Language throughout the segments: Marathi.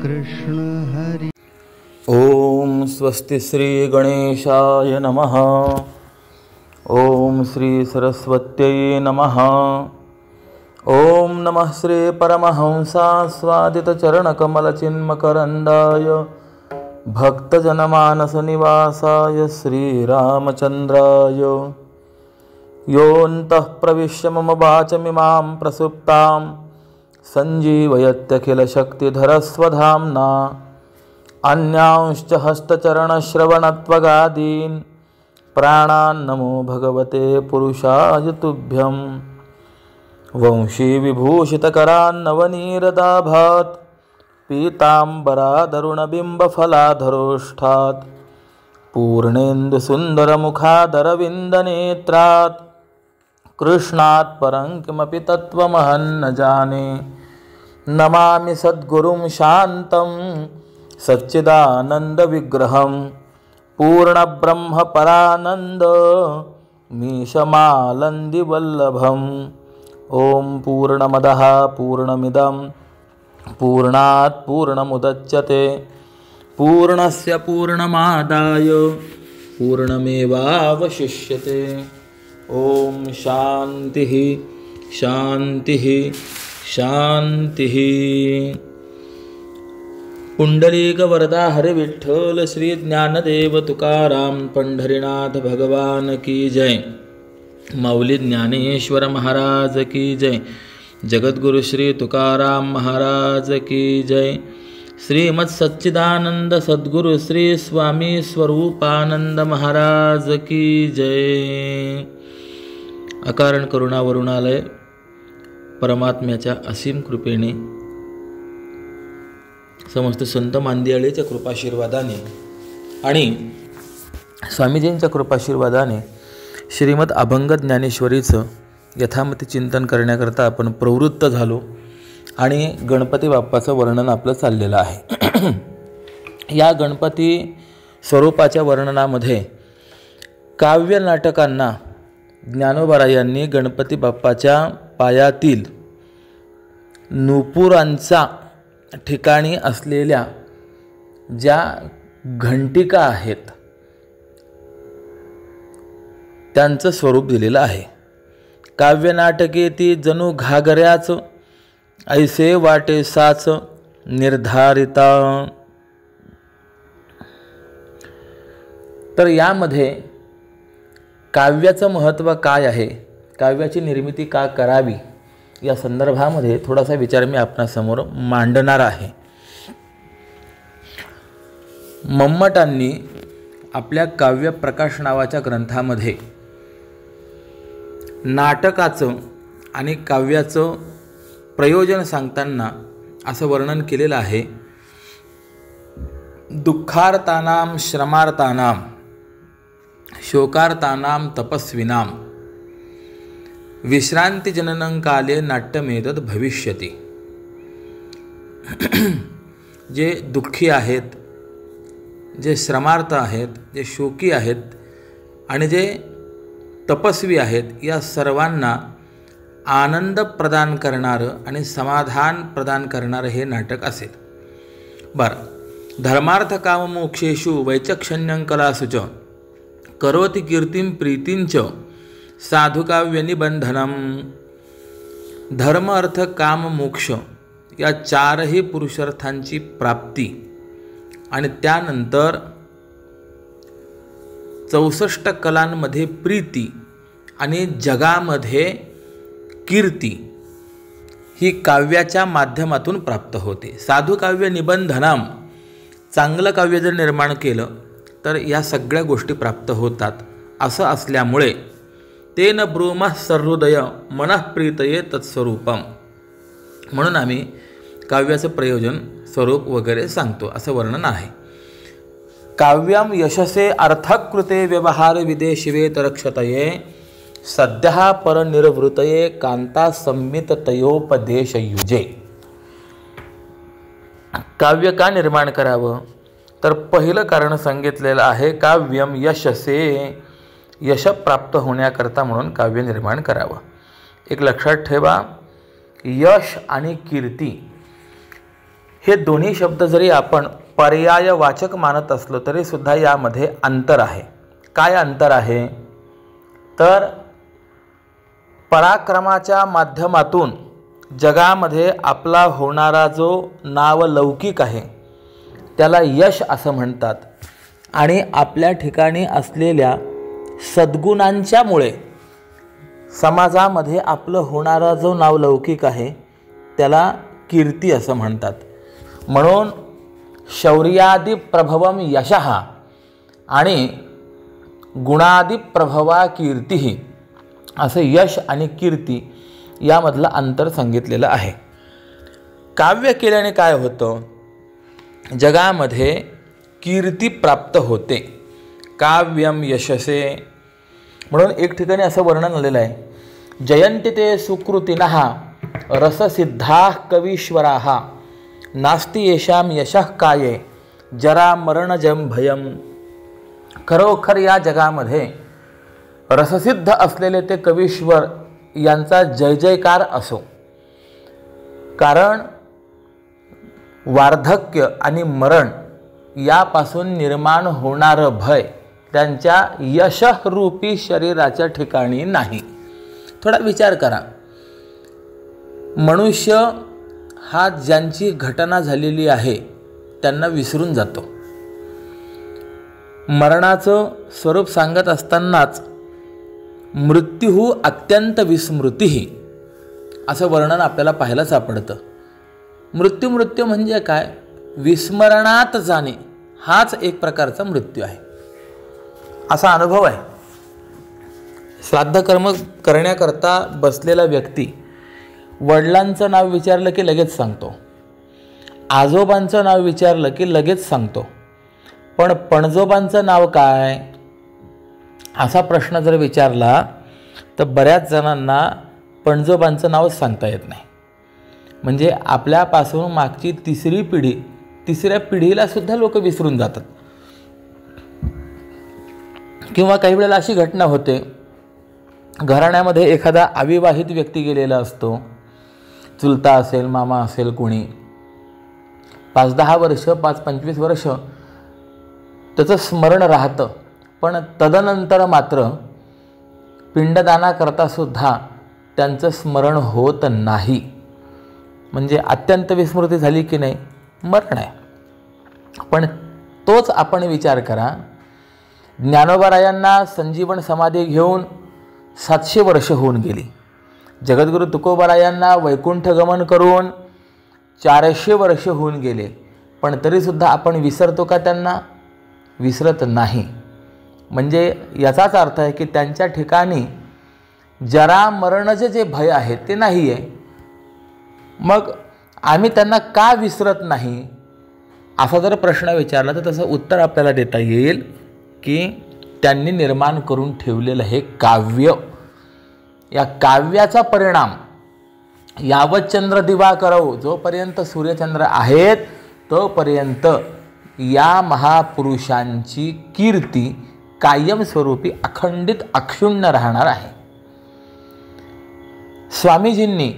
कृष्ण हरि। ओम स्वस्ति श्री गणेशाय नमः। ओम श्री सरस्वत्यै नमः। ओम नमः श्री परमहंसास्वादित चरणकमलचिन्मकरन्दाय भक्तजनमानसनिवासाय श्रीरामचन्द्राय योऽन्तः प्रविश्य मम वाचमिमां प्रसुप्तां सञ्जीवयत्यखिलशक्तिधरस्वधाम्ना अन्यांश्च हस्तचरणश्रवणत्वगादीन् प्राणान्नमो भगवते पुरुषाय तुभ्यं। वंशी विभूषितकरान्नवनीरदाभात् पीताम्बरादरुणबिम्बफलाधरोष्ठात् पूर्णेन्दुसुन्दरमुखादरविन्दनेत्रात् कृष्णात् परं किमपि तत्त्वमहं न जाने। नमामि सद्गुरुं शान्तं सच्चिदानन्दविग्रहं पूर्णब्रह्मपरानन्दमीशमालन्दिवल्लभम्। ॐ पूर्णमदः पूर्णमिदं पूर्णात् पूर्णमुदच्यते पूर्णस्य पूर्णमादाय पूर्णमेवावशिष्यते। ॐ शान्तिः शान्तिः शान्तिः। पुंडलीकवरदा हरि विठ्ठल श्री ज्ञानदेव तुकाराम पंढरीनाथ भगवान की जय। माऊली ज्ञानेश्वर महाराज की जय। जगद्गुरु श्री तुकाराम महाराज की जय। श्रीमद सच्चिदानंद सद्गुरु श्री स्वामी स्वरूपानंद महाराज की जय। अकारण करुणा वरुणालय परमात्म्याच्या असीम कृपेने समस्त संत मांदियाळीच्या कृपाशीर्वादाने आणि स्वामीजींच्या कृपाशीर्वादाने श्रीमद अभंग ज्ञानेश्वरीचं यथामती चिंतन करण्याकरता आपण प्रवृत्त झालो आणि गणपती बाप्पाचं वर्णन आपलं चाललेलं आहे। या गणपती स्वरूपाच्या वर्णनामध्ये काव्य नाटकांना ज्ञानोबारायांनी गणपती बाप्पाच्या पायातील नुपुरांचा ठिकाणी असलेल्या ज्या घंटिका आहेत त्यांचं स्वरूप दिलेलं आहे। काव्यनाटके ती जणू घागऱ्याच ऐसे वाटे साच निर्धारिता। तर यामध्ये काव्याचं महत्त्व काय आहे, काव्याची निर्मिती का करावी या संदर्भामध्ये थोडासा विचार मी आपणासमोर मांडणार आहे। मम्मटांनी आपल्या काव्य प्रकाश नावाच्या ग्रंथामध्ये नाटकाचं आणि काव्याचं प्रयोजन सांगताना असं वर्णन केलेलं आहे। दुःखार्तानां श्रमार्तानां शोकार्तानां तपस्विनां विश्रांतिजननं काले नाट्यमेतद् भविष्यति। जे दुःखी आहेत, जे श्रमार्थ आहेत, जे शोकी आहेत आणि जे तपस्वी आहेत, या सर्वांना आनंद प्रदान करणारं आणि समाधान प्रदान करणारं हे नाटक असेल। बरं, धर्मार्थ काम मोक्षेषु वैचक्षण्यं कलासु च करोति कीर्तिं प्रीतिंच साधुकाव्यनिबंधनम। धर्म अर्थ काम मोक्ष या चारही पुरुषार्थांची प्राप्ती आणि त्यानंतर 64 कलांमध्ये प्रीती आणि जगामध्ये कीर्ती ही काव्याच्या माध्यमातून प्राप्त होते। साधुकाव्य निबंधनम, चांगलं काव्य जर निर्माण केलं तर या सगळ्या गोष्टी प्राप्त होतात। असं असल्यामुळे तेन ब्रूमः सहृदय मनःप्रीतये तत्स्वरूपम, म्हणून आम्ही काव्याचं प्रयोजन स्वरूप वगैरे सांगतो असं वर्णन आहे। काव्यम यशसे अर्थकृते व्यवहार विदे शिवे तरक्षतये सद्यः परनिर्वृतये कांता संमिततयोपदेश युजे। काव्य का निर्माण करावं तर पहिलं कारण सांगितलेलं आहे, काव्यम यशसे, यश प्राप्त होण्याकरता म्हणून काव्य निर्माण करावं। एक लक्षात ठेवा, यश आणि कीर्ती हे दोन्ही शब्द जरी आपण पर्यायवाचक मानत असलो तरी सुद्धा यामध्ये अंतर आहे. काय अंतर आहे तर पराक्रमाच्या माध्यमातून जगामध्ये आपला होणारा जो नावलौकिक आहे त्याला यश असं म्हणतात आणि आपल्या ठिकाणी असलेल्या सद्गुणांच्यामुळे समाजामध्ये आपलं होणारा जो नावलौकिक आहे त्याला कीर्ती असं म्हणतात. म्हणून शौर्यादि प्रभवम यशः आणि गुणादि प्रभवा कीर्ती असं यश आणि कीर्ती यामधलं अंतर सांगितलेलं आहे. काव्य केल्याने काय होतं, जगामध्ये कीर्ती प्राप्त होते. काव्यम यशसे म्हणून एक ठिकाणी असं वर्णन आलेलं आहे, जयंती ते सुकृतिनः रससिद्धाः कवीश्वराः नास्ति येषां यशः काये जरा मरणजं भयम. खरोखर या जगामध्ये रससिद्ध असलेले ते कवीश्वर यांचा जय जयकार असो, कारण वार्धक्य आणि मरण यापासून निर्माण होणारं भय त्यांच्या यशरूपी शरीराच्या ठिकाणी नाही. थोडा विचार करा, मनुष्य हा ज्यांची घटना झालेली आहे त्यांना विसरून जातो. मरणाचं स्वरूप सांगत असतानाच मृत्यू अत्यंत विस्मृती असं वर्णन आपल्याला पाहायला सापडतं. मृत्यू म्हणजे काय, विस्मरणात जाणे हाच एक प्रकारचा मृत्यू आहे असा अनुभव आहे. श्राद्धकर्म करण्याकरता बसलेला व्यक्ती वडिलांचं नाव विचारलं की लगेच सांगतो, आजोबांचं नाव विचारलं की लगेच सांगतो, पण पणजोबांचं नाव काय असा प्रश्न जर विचारला तर बऱ्याच जणांना पणजोबांचं नावच सांगता येत नाही. म्हणजे आपल्यापासून मागची तिसरी पिढी, तिसऱ्या पिढीला सुद्धा लोक विसरून जातात. किंवा काही वेळेला अशी घटना होते, घराण्यामध्ये एखादा अविवाहित व्यक्ती गेलेला असतो, चुलता असेल, मामा असेल, कोणी 5-10 वर्ष 5-25 वर्ष त्याचं स्मरण राहतं, पण तदनंतर मात्र पिंडदानाकरता सुद्धा त्यांचं स्मरण होत नाही. म्हणजे अत्यंत विस्मृती झाली की नाही, मरण आहे. पण तोच आपण विचार करा, ज्ञानोबारायांना संजीवन समाधी घेऊन 700 वर्ष होऊन गेली. जगद्गुरू तुकोबारायांना वैकुंठ गमन करून 400 वर्ष होऊन गेले, पण तरीसुद्धा आपण विसरतो का त्यांना? विसरत नाही. म्हणजे याचाच अर्थ आहे की त्यांच्या ठिकाणी जरा मरणाचे जे भय आहे ते नाही आहे. मग आम्ही त्यांना का विसरत नाही असा जर प्रश्न विचारला तर तसं उत्तर आपल्याला देता येईल की त्यांनी निर्माण करून ठेवलेलं हे काव्य, या काव्याचा परिणाम यावत चंद्र दिवा करव, जोपर्यंत सूर्यचंद्र आहेत तोपर्यंत या महापुरुषांची कीर्ती कायमस्वरूपी अखंडित अक्षुण्ण राहणार आहे. स्वामीजींनी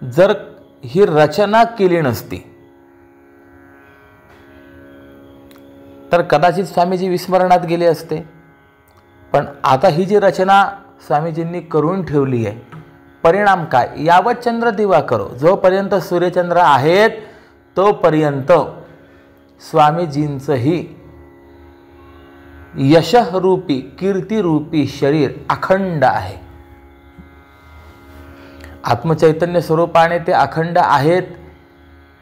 जर ही रचना केली नसती तर कदाचित स्वामीजी विस्मरणात गेले असते. पण आता ही जी रचना स्वामीजींनी करून ठेवली आहे, परिणाम काय, यावत चंद्र दिवा करो, जोपर्यंत सूर्यचंद्र आहेत तोपर्यंत स्वामीजींचंही यशरूपी कीर्तिरूपी शरीर अखंड आहे. आत्मचैतन्य स्वरूपाने ते अखंड आहेत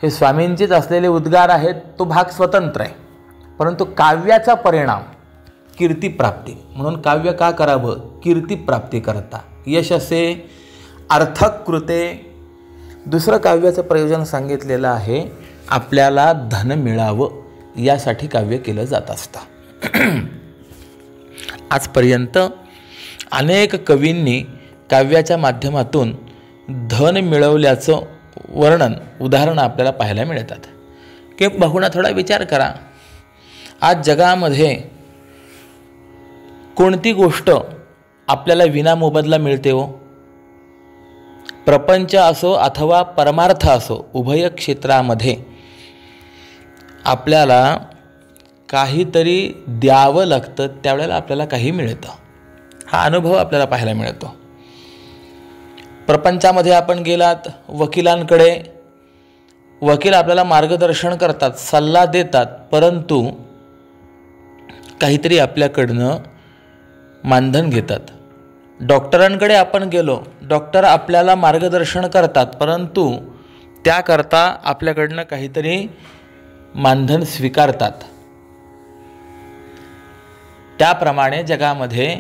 हे स्वामींचेच असलेले उद्गार आहेत, तो भाग स्वतंत्र आहे. परंतु काव्याचा परिणाम कीर्तिप्राप्ती, म्हणून काव्य का करावं, कीर्तिप्राप्ती करता, यशसे अर्थकृते. दुसरं काव्याचं प्रयोजन सांगितलेलं आहे, आपल्याला धन मिळावं यासाठी काव्य केलं जात असतं. आजपर्यंत अनेक कवींनी काव्याच्या माध्यमातून धन मिळवल्याचं वर्णन, उदाहरणं आपल्याला पाहायला मिळतात. की बहुणा थोडा विचार करा, आज जगामध्ये कोणती गोष्ट आपल्याला विनामोबदला मिळते हो? प्रपंच असो अथवा परमार्थ असो, उभय क्षेत्रामध्ये आपल्याला काहीतरी द्यावं लागतं, त्यावेळेला आपल्याला काही मिळतं. हा अनुभव आपल्याला पाहायला मिळतो. प्रपंचामध्ये आपण गेलात वकिलांकडे, वकील आपल्याला मार्गदर्शन करतात, सल्ला देतात, परंतु काहीतरी आपल्याकडनं मानधन घेतात. डॉक्टरांकडे आपण गेलो, डॉक्टर आपल्याला मार्गदर्शन करतात, परंतु त्याकरता आपल्याकडनं काहीतरी मानधन स्वीकारतात. त्याप्रमाणे जगामध्ये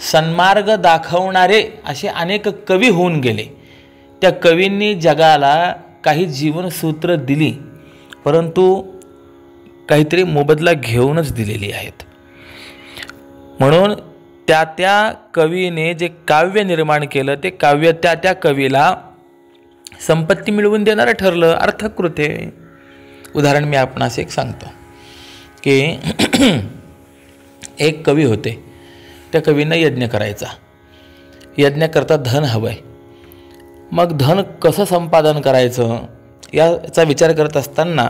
सन्मार्ग दाखवणारे असे अनेक कवी होऊन गेले. त्या कवींनी जगाला काही जीवनसूत्र दिली, परंतु काहीतरी मोबदला घेऊनच दिलेली आहेत. म्हणून त्या कवीने जे काव्य निर्माण केलं, ते काव्य त्या कवीला संपत्ती मिळवून देणारं ठरलं, अर्थकृत आहे. उदाहरण मी आपणास एक सांगतो की एक कवी होते. त्या कवींना यज्ञ करायचा. यज्ञ करता धन हवं आहे. मग धन कसं संपादन करायचं याचा विचार करत असताना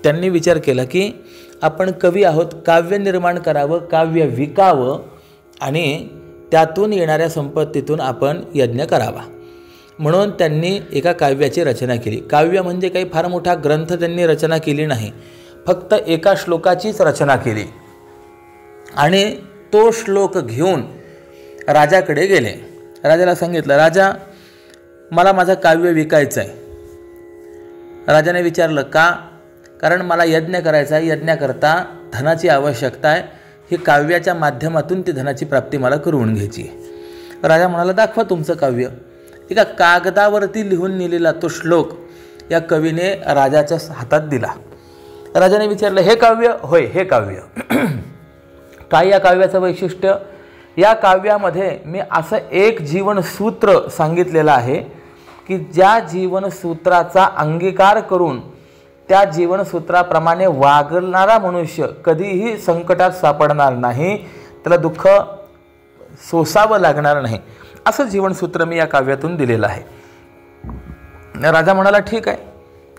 त्यांनी विचार केला की आपण कवी आहोत, काव्य निर्माण करावं, काव्य विकावं आणि त्यातून येणाऱ्या संपत्तीतून आपण यज्ञ करावा. म्हणून त्यांनी एका काव्याची रचना केली. काव्य म्हणजे काही फार मोठा ग्रंथ त्यांनी रचना केली नाही, फक्त एका श्लोकाचीच रचना केली. आणि तो श्लोक घेऊन राजाकडे गेले. राजाला सांगितलं, राजा मला माझं काव्य विकायचं आहे. राजाने विचारलं का? कारण मला यज्ञ करायचा आहे, यज्ञाकरता धनाची आवश्यकता आहे. ही काव्याच्या माध्यमातून ती धनाची प्राप्ती मला करून घ्यायची आहे. राजा म्हणाला, दाखवा तुमचं काव्य. एका कागदावरती लिहून नेलेला तो श्लोक या कवीने राजाच्या हातात दिला. राजाने विचारलं, हे काव्य? होय, हे काव्य. काय या काव्याचं वैशिष्ट्य? या काव्यामध्ये मी असं एक जीवनसूत्र सांगितलेलं आहे की ज्या जीवनसूत्राचा अंगीकार करून त्या जीवनसूत्राप्रमाणे वागणारा मनुष्य कधीही संकटात सापडणार नाही, त्याला दुःख सोसावं लागणार नाही, असं जीवनसूत्र मी या काव्यातून दिलेलं आहे. राजा म्हणाला, ठीक आहे.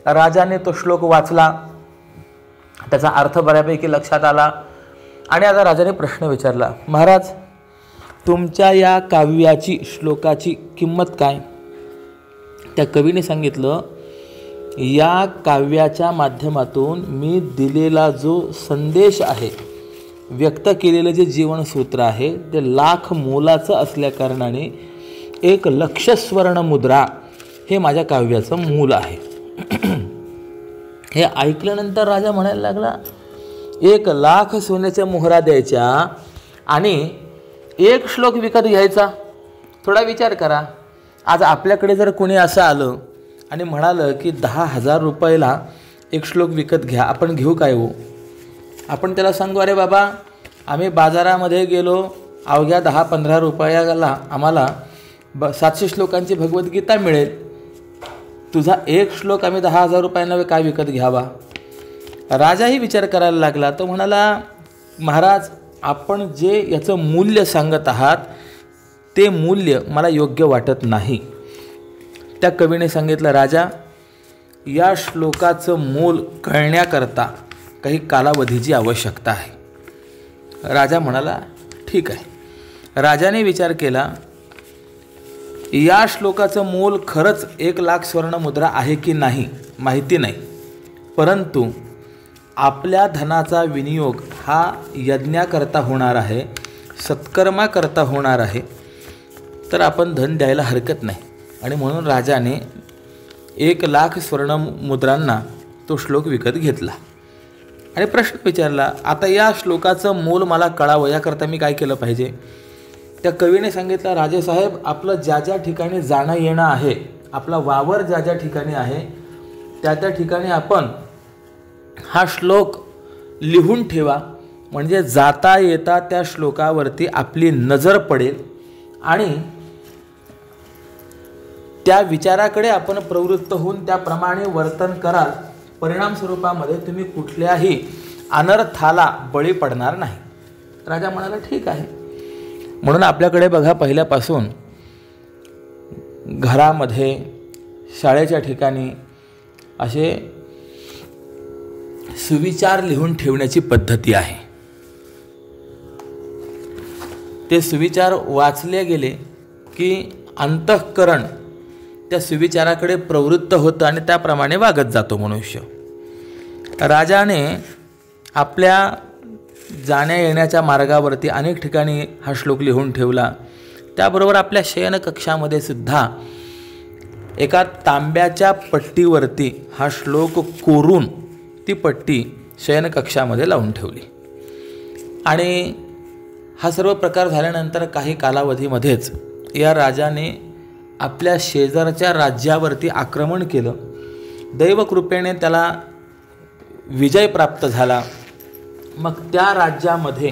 राजाने तो श्लोक वाचला, त्याचा अर्थ बऱ्यापैकी लक्षात आला आणि आता राजाने प्रश्न विचारला, महाराज तुमच्या या काव्याची, श्लोकाची किंमत काय? त्या कवीने सांगितलं, या काव्याच्या माध्यमातून मी दिलेला जो संदेश आहे, व्यक्त केलेलं जे जीवनसूत्र आहे, ते लाख मोलाचं असल्याकारणाने 1,00,000 स्वर्णमुद्रा हे माझ्या काव्याचं मूल आहे. हे ऐकल्यानंतर राजा म्हणायला लागला, 1,00,000 सोन्याच्या मोहरा द्यायच्या आणि एक श्लोक विकत घ्यायचा? थोडा विचार करा. आज आपल्याकडे जर कोणी असं आलं आणि म्हणालं की 10,000 रुपयाला एक श्लोक विकत घ्या, आपण घेऊ काय हो? आपण त्याला सांगू, अरे बाबा आम्ही बाजारामध्ये गेलो, अवघ्या 10-15 रुपयाला आम्हाला 700 श्लोकांची भगवद्गीता मिळेल. तुझा एक श्लोक आम्ही 10,000 रुपयांना काय विकत घ्यावा? राजाही विचार करायला लागला. तो म्हणाला, महाराज आपण जे याचं मूल्य सांगत आहात ते मूल्य मला योग्य वाटत नाही. त्या कवीने सांगितलं, राजा या श्लोकाचं मूल कळण्याकरता काही कालावधीची आवश्यकता आहे. राजा म्हणाला, ठीक आहे. राजाने विचार केला, या श्लोकाचं मूल खरंच 1,00,000 स्वर्णमुद्रा आहे की नाही माहिती नाही, परंतु आपल्या धनाचा विनियोग हा यज्ञाकरता होणार आहे, सत्कर्माकरता होणार आहे, तर आपण धन द्यायला हरकत नाही. आणि म्हणून राजाने 1,00,000 स्वर्णमुद्रांना तो श्लोक विकत घेतला आणि प्रश्न विचारला, आता या श्लोकाचं मूल मला कळावं याकरता मी काय केलं पाहिजे? त्या कवीने सांगितलं, राजेसाहेब आपलं ज्या ज्या ठिकाणी जाणं येणं आहे, आपला वावर ज्या ज्या ठिकाणी आहे त्या त्या ठिकाणी आपण हा श्लोक लिहून ठेवा, म्हणजे जाता येता त्या श्लोकावरती आपली नजर पडेल आणि त्या विचाराकडे आपण प्रवृत्त होऊन त्याप्रमाणे वर्तन कराल. परिणाम स्वरूपामध्ये तुम्ही कुठल्याही अनर्थाला बळी पडणार नाही. राजा म्हणाला, ठीक आहे. म्हणून आपल्याकडे बघा, पहिल्यापासून घरामध्ये, शाळेच्या ठिकाणी असे सुविचार लिहून ठेवण्याची पद्धती आहे. ते सुविचार वाचले गेले की अंतःकरण त्या सुविचाराकडे प्रवृत्त होतं आणि त्याप्रमाणे वागत जातो मनुष्य. राजाने आपल्या जाण्या येण्याच्या मार्गावरती अनेक ठिकाणी हा श्लोक लिहून ठेवला. त्याबरोबर आपल्या शयनकक्षामध्ये सुद्धा एका तांब्याच्या पट्टीवरती हा श्लोक कोरून ती पट्टी शयनकक्षामध्ये लावून ठेवली. आणि हा सर्व प्रकार झाल्यानंतर काही कालावधीमध्येच या राजाने आपल्या शेजारच्या राज्यावरती आक्रमण केलं. दैवकृपेने त्याला विजय प्राप्त झाला. मग त्या राज्यामध्ये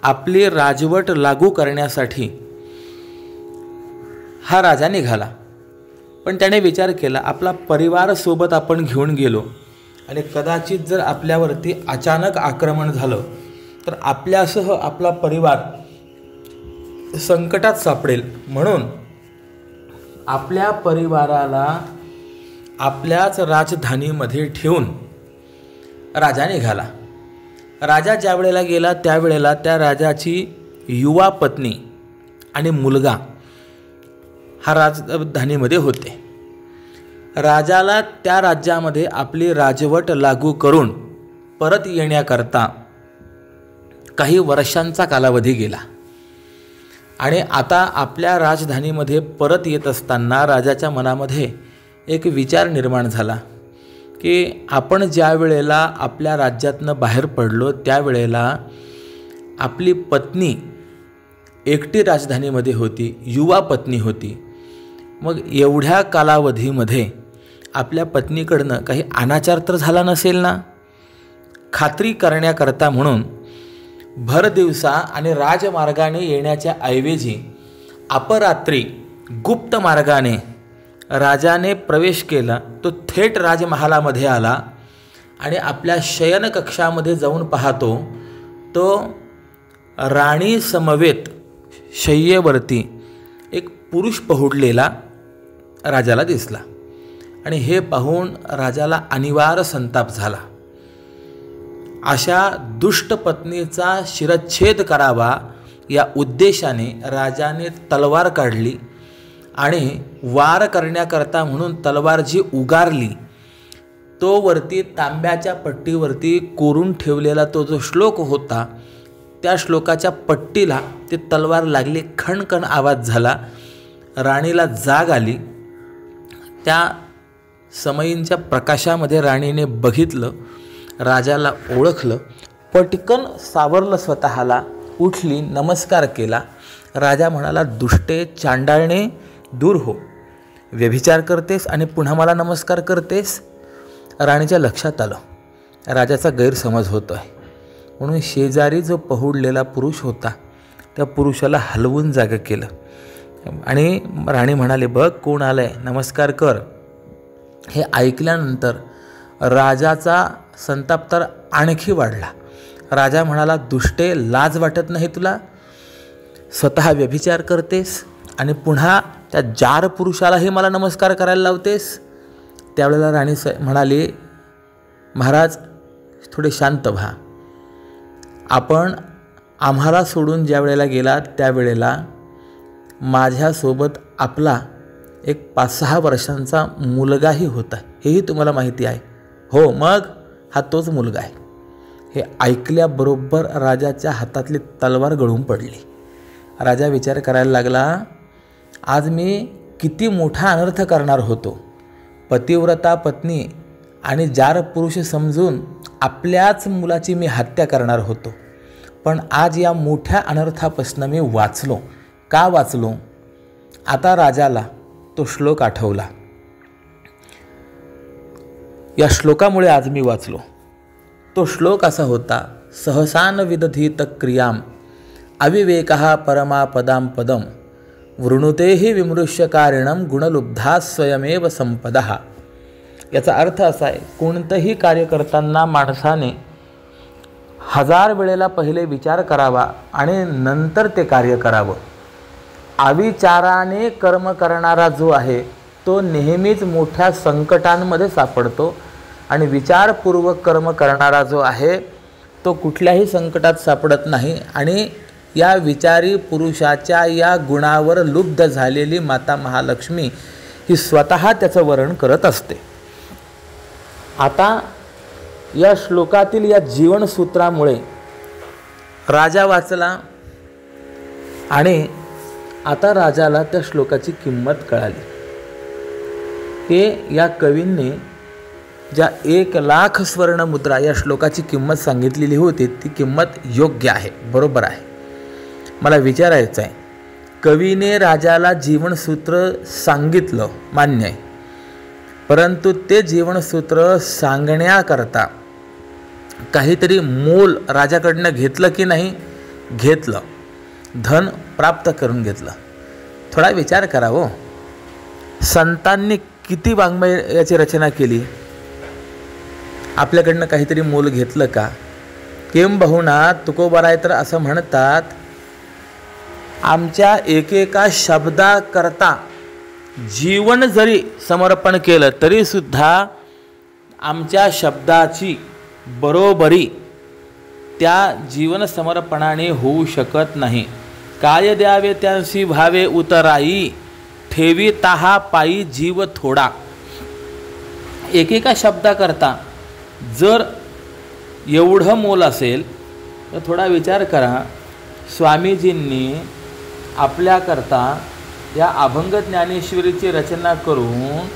आपली राजवट लागू करण्यासाठी हा राजा निघाला. पण त्याने विचार केला, आपला परिवार सोबत आपण घेऊन गेलो आणि कदाचित जर आपल्यावरती अचानक आक्रमण झालं तर आपल्यासह आपला परिवार संकटात सापडेल. म्हणून आपल्या परिवाराला आपल्याच राजधानीमध्ये ठेवून राजा निघाला. राजा ज्या वेळेला गेला त्यावेळेला त्या राजाची युवा पत्नी आणि मुलगा हा राजधानीमध्ये होते. राजाला त्या राज्यामध्ये आपली राजवट लागू करून परत येण्याकरता काही वर्षांचा कालावधी गेला. आणि आता आपल्या राजधानीमध्ये परत येत असताना राजाच्या मनामध्ये एक विचार निर्माण झाला की आपण ज्या वेळेला आपल्या राज्यातनं बाहेर पडलो त्यावेळेला आपली पत्नी एकटी राजधानीमध्ये होती, युवा पत्नी होती. मग एवढ्या कालावधीमध्ये आपल्या पत्नीकडनं काही अनाचार तर झाला नसेल ना. खात्री करण्याकरता म्हणून भर दिवसा आणि राजमार्गाने येण्याच्या ऐवजी अपरात्री गुप्त मार्गाने राजाने प्रवेश केला. तो थेट राजमहालामध्ये आला आणि आपल्या शयनकक्षामध्ये जाऊन पाहतो तो राणी समवेत शय्येवरती एक पुरुष पहुडलेला राजाला दिसला. आणि हे पाहून राजाला अनिवार्य संताप झाला. अशा दुष्ट पत्नीचा शिरच्छेद करावा या उद्देशाने राजाने तलवार काढली आणि वार करण्याकरता म्हणून तलवार जी उगारली तो वरती तांब्याच्या पट्टीवरती कोरून ठेवलेला तो जो श्लोक होता त्या श्लोकाच्या पट्टीला ती तलवार लागली. खणखण आवाज झाला. राणीला जाग आली. त्या समयींच्या प्रकाशामध्ये राणीने बघितलं, राजाला ओळखलं, पटकन सावरलं स्वतःला, उठली, नमस्कार केला. राजा म्हणाला, दुष्टे चांडाळणे दूर हो, व्यभिचार करतेस आणि पुन्हा मला नमस्कार करतेस. राणीच्या लक्षात आलं राजाचा गैरसमज होतो आहे. म्हणून शेजारी जो पहुडलेला पुरुष होता त्या पुरुषाला हलवून जागं केलं आणि राणी म्हणाले, बघ कोण आलं आहे, नमस्कार कर. हे ऐकल्यानंतर राजाचा संताप तर आणखी वाढला. राजा म्हणाला, दुष्टे, लाज वाटत नाही तुला? स्वतः व्यभिचार करतेस आणि पुन्हा त्या जार पुरुषालाही मला नमस्कार करायला लावतेस. त्यावेळेला राणी म्हणाली, महाराज थोडे शांत व्हा. आपण आम्हाला सोडून ज्या वेळेला गेला त्यावेळेला माझ्यासोबत आपला एक 5-6 वर्षांचा मुलगाही होता, हेही तुम्हाला माहिती आहे. हो, मग हा तोच मुलगा आहे. हे ऐकल्याबरोबर राजाच्या हातातली तलवार गळून पडली. राजा विचार करायला लागला, आज मी किती मोठा अनर्थ करणार होतो. पतिव्रता पत्नी आणि जार पुरुष समजून आपल्याच मुलाची मी हत्या करणार होतो. पण आज या मोठ्या अनर्थापासून मी वाचलो. का वाचलो? आता राजाला तो श्लोक आठवला. या श्लोकामुळे आज मी वाचलो. तो श्लोक असा होता, सहसान विदधीत क्रियाम अविवेकः परमापदां पदम वृणुतेहि विमृश्यकारिणं गुणलुब्धा स्वयमेव संपदः. याचा अर्थ असा आहे, कोणतंही कार्य करताना माणसाने 1000 वेळेला पहिले विचार करावा आणि नंतर ते कार्य करावं. अविचाराने कर्म करणारा जो आहे तो नेहमीच मोठ्या संकटांमध्ये सापडतो. आणि विचारपूर्वक कर्म करणारा जो आहे तो कुठल्याही संकटात सापडत नाही आणि या विचारी पुरुषाच्या या गुणावर लुब्ध झालेली माता महालक्ष्मी ही स्वतः त्याचं वर्णन करत असते. आता या श्लोकातील या जीवनसूत्रामुळे राजा वाचला आणि आता राजाला त्या श्लोकाची किंमत कळाली. हे या कवींनी ज्या 1,00,000 स्वर्णमुद्रा या श्लोकाची किंमत सांगितलेली होती ती किंमत योग्य आहे, बरोबर आहे. मला विचारायचं आहे, कवीने राजाला जीवनसूत्र सांगितलं मान्य आहे, परंतु ते जीवनसूत्र सांगण्याकरता काहीतरी मोल राजाकडनं घेतलं की नाही? घेतलं, धन प्राप्त करून घेतलं. थोडा विचार करा हो, संतांनी किती वाङ्मयाची रचना केली, आपल्याकडनं काहीतरी मोल घेतलं का? किंबहुना तुकोबाराय तर असं म्हणतात, आमच्या एकेका शब्दाकरता जीवन जरी समर्पण केलं तरीसुद्धा आमच्या शब्दाची बरोबरी त्या जीवन समर्पणाने होऊ शकत नाही. काय द्यावे त्यांसी भावे उतराई, ठेवी ताहा पायी जीव थोडा. एकेका शब्दाकरता जर एवढं मोल असेल तर थोडा विचार करा, स्वामीजींनी आपल्याकरता या अभंग ज्ञानेश्वरीची रचना करून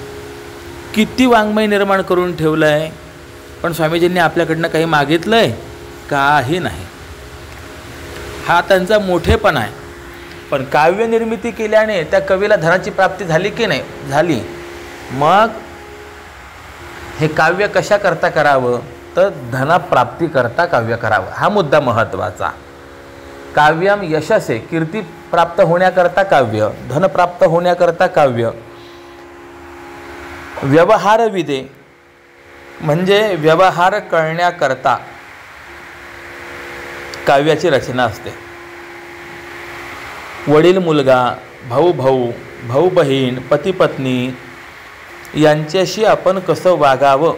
किती वाङ्मय निर्माण करून ठेवलं आहे, पण स्वामीजींनी आपल्याकडनं काही मागितलं आहे? काही नाही. हा त्यांचा मोठेपणा आहे. पण काव्य निर्मिती केल्याने त्या कवीला धनाची प्राप्ती झाली की नाही? झाली. मग हे काव्य कशा करता करावं? तर धनप्राप्ती करता काव्य करावं, हा मुद्दा महत्त्वाचा. काव्यम यशसे, कीर्ती प्राप्त होण्याकरता काव्य, धन प्राप्त होण्याकरता काव्य. व्यवहार विदे म्हणजे व्यवहार करण्याकरता काव्याची रचना असते. वडील मुलगा, भाऊ भाऊ, भाऊ बहीण, पती पत्नी यांच्याशी आपण कसं वागावं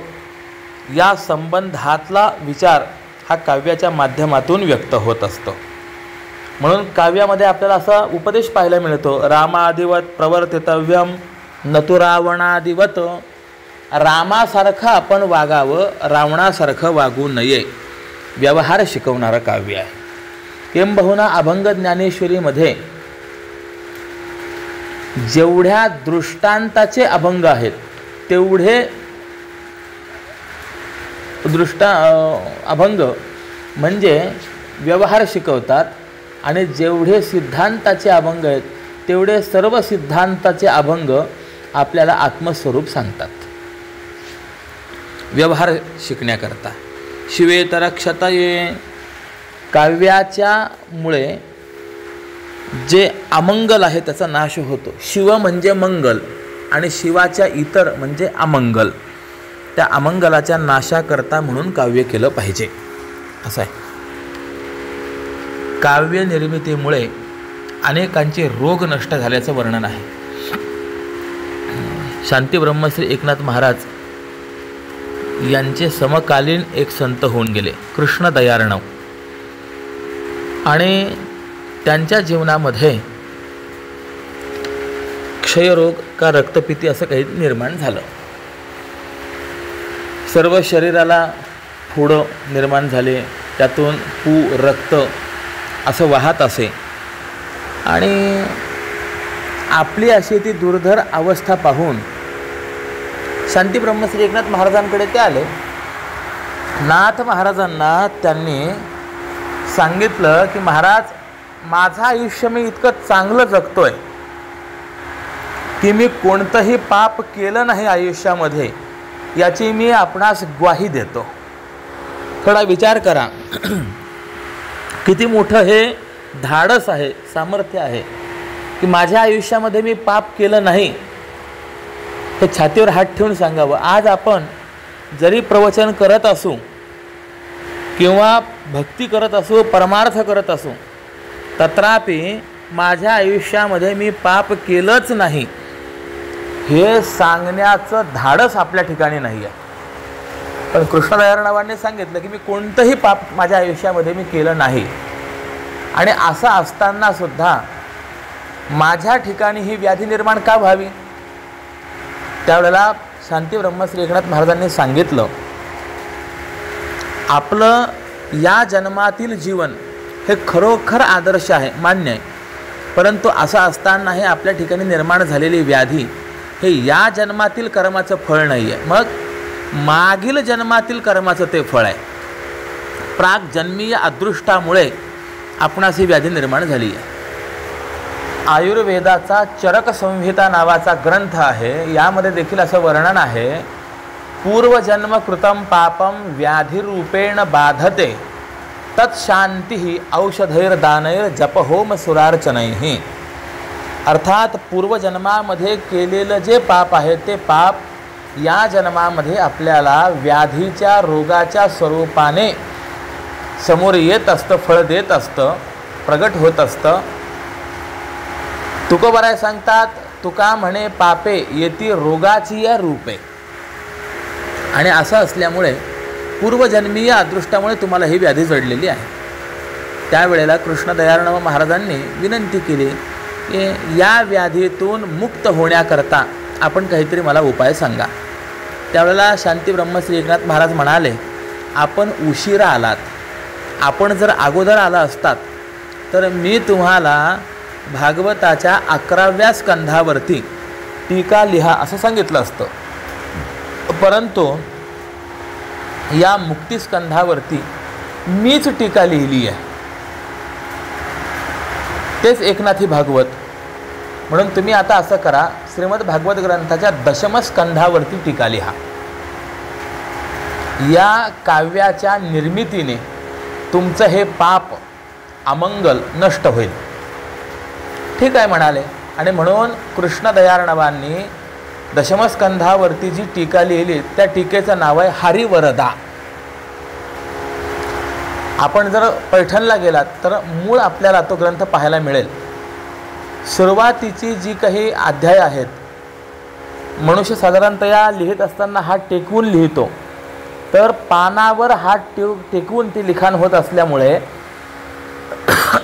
या संबंधातला विचार हा काव्याच्या माध्यमातून व्यक्त होत असतो. म्हणून काव्यामध्ये आपल्याला असा उपदेश पाहायला मिळतो, रामादिवत प्रवर्तितव्यम नतु रावणादिवत. रामासारखं आपण वागावं, रावणासारखं वागू नये. व्यवहार शिकवणारं काव्य आहे. किंबहुना अभंग ज्ञानेश्वरीमध्ये जेवढ्या दृष्टांताचे अभंग आहेत तेवढे अभंग म्हणजे व्यवहार शिकवतात, आणि जेवढे सिद्धांताचे अभंग आहेत तेवढे सर्व सिद्धांताचे अभंग आपल्याला आत्मस्वरूप सांगतात. व्यवहार शिकण्याकरता शिवेतरक्षतये, काव्याच्या मुळे जे अमंगल आहे त्याचा नाश होतो. शिव म्हणजे मंगल आणि शिवाच्या इतर म्हणजे अमंगल. त्या अमंगलाच्या नाशाकरता म्हणून काव्य केलं पाहिजे असं आहे. काव्य निर्मितीमुळे अनेकांचे रोग नष्ट झाल्याचं वर्णन आहे. शांती ब्रह्मश्री एकनाथ महाराज यांचे समकालीन एक संत होऊन गेले, कृष्ण दयार्णव, आणि त्यांच्या जीवनामध्ये क्षयरोग का रक्तपित्ती असं काही निर्माण झालं. सर्व शरीराला फोडं निर्माण झाले, त्यातून रक्त असं वाहत असे, आणि आपली अशी ती दुर्धर अवस्था पाहून शांती ब्रह्मश्री एकनाथ महाराजांकडे ते आले. नाथ महाराजांना त्यांनी सांगितलं की महाराज, माझं आयुष्य मी इतकं चांगलं जगतोय की मी कोणतंही पाप केलं नाही आयुष्यामध्ये, याची मी आपणास ग्वाही देतो. थोडा विचार करा, किती मोठं हे धाडस आहे, सामर्थ्य आहे की माझ्या आयुष्यामध्ये मी पाप केलं नाही हे छातीवर हात ठेवून सांगावं. आज आपण जरी प्रवचन करत असू किंवा भक्ती करत असू, परमार्थ करत असू, तथापि माझ्या आयुष्यामध्ये मी पाप केलंच नाही हे सांगण्याचं धाडस आपल्या ठिकाणी नाही आहे. पण कृष्णदयार्णवांनी सांगितलं की मी कोणतंही पाप माझ्या आयुष्यामध्ये मी केलं नाही, आणि असं असताना सुद्धा माझ्या ठिकाणी ही व्याधी निर्माण का व्हावी. त्यावेळेला शांती ब्रह्मश्री एकनाथ महाराजांनी सांगितलं, आपलं या जन्मातील जीवन हे खरोखर आदर्श आहे, मान्य आहे, परंतु असं असताना हे आपल्या ठिकाणी निर्माण झालेली व्याधी हे या जन्मातील कर्माचं फळ नाही आहे, मग मागील जन्मातील कर्माचं ते फळ आहे. प्रागजन्मीय अदृष्टामुळे आपणास ही व्याधी निर्माण झाली आहे. आयुर्वेदाचा चरक संहिता नावाचा ग्रंथ आहे, यामध्ये देखील असं वर्णन आहे, पूर्वजन्म कृतम पापम व्याधिरूपेण बाधते तत्शांती औषधैर्दानैर जपहोम सुरार्चनैः. अर्थात पूर्वजन्मामध्ये केलेलं जे पाप आहे ते पाप या जन्मामध्ये आपल्याला व्याधीच्या रोगाच्या स्वरूपाने समोर येत असतं, फळ देत असतं, प्रगट होत असतं. तुकोबाराय सांगतात, तुका म्हणे पापे येती रोगाची या रूपे. आणि असं असल्यामुळे पूर्वजन्मीय अदृष्टामुळे तुम्हाला ही व्याधी जडलेली आहे. त्यावेळेला कृष्णदयार्णव महाराजांनी विनंती केली की या व्याधीतून मुक्त होण्याकरता आपण काहीतरी मला उपाय सांगा. त्यावेळेला शांती ब्रह्मश्री एकनाथ महाराज म्हणाले, आपण उशिरा आलात, आपण जर अगोदर आला असतात तर मी तुम्हाला भागवताच्या 11व्या स्कंधावरती टीका लिहा असं सांगितलं असतं, परंतु या मुक्तिस्कंधावरती मीच टीका लिहिली आहे, तेच एकनाथी भागवत. म्हणून तुम्ही आता असं करा, श्रीमद भागवत ग्रंथाच्या 10म स्कंधावरती टीका लिहा. या काव्याच्या निर्मितीने तुमचं हे पाप अमंगल नष्ट होईल. ठीक आहे म्हणाले. आणि म्हणून कृष्णदयार्णवांनी 10म स्कंधावरती जी टीका लिहिली त्या टीकेचं नाव आहे हरिवरदा. आपण जर पैठणला गेलात तर मूळ आपल्याला तो ग्रंथ पाहायला मिळेल. सुरुवातीची जी काही अध्याय आहेत, मनुष्य साधारणतया लिहित असताना हात टेकवून लिहितो, तर पानावर हात टेकवून ती लिखाण होत असल्यामुळे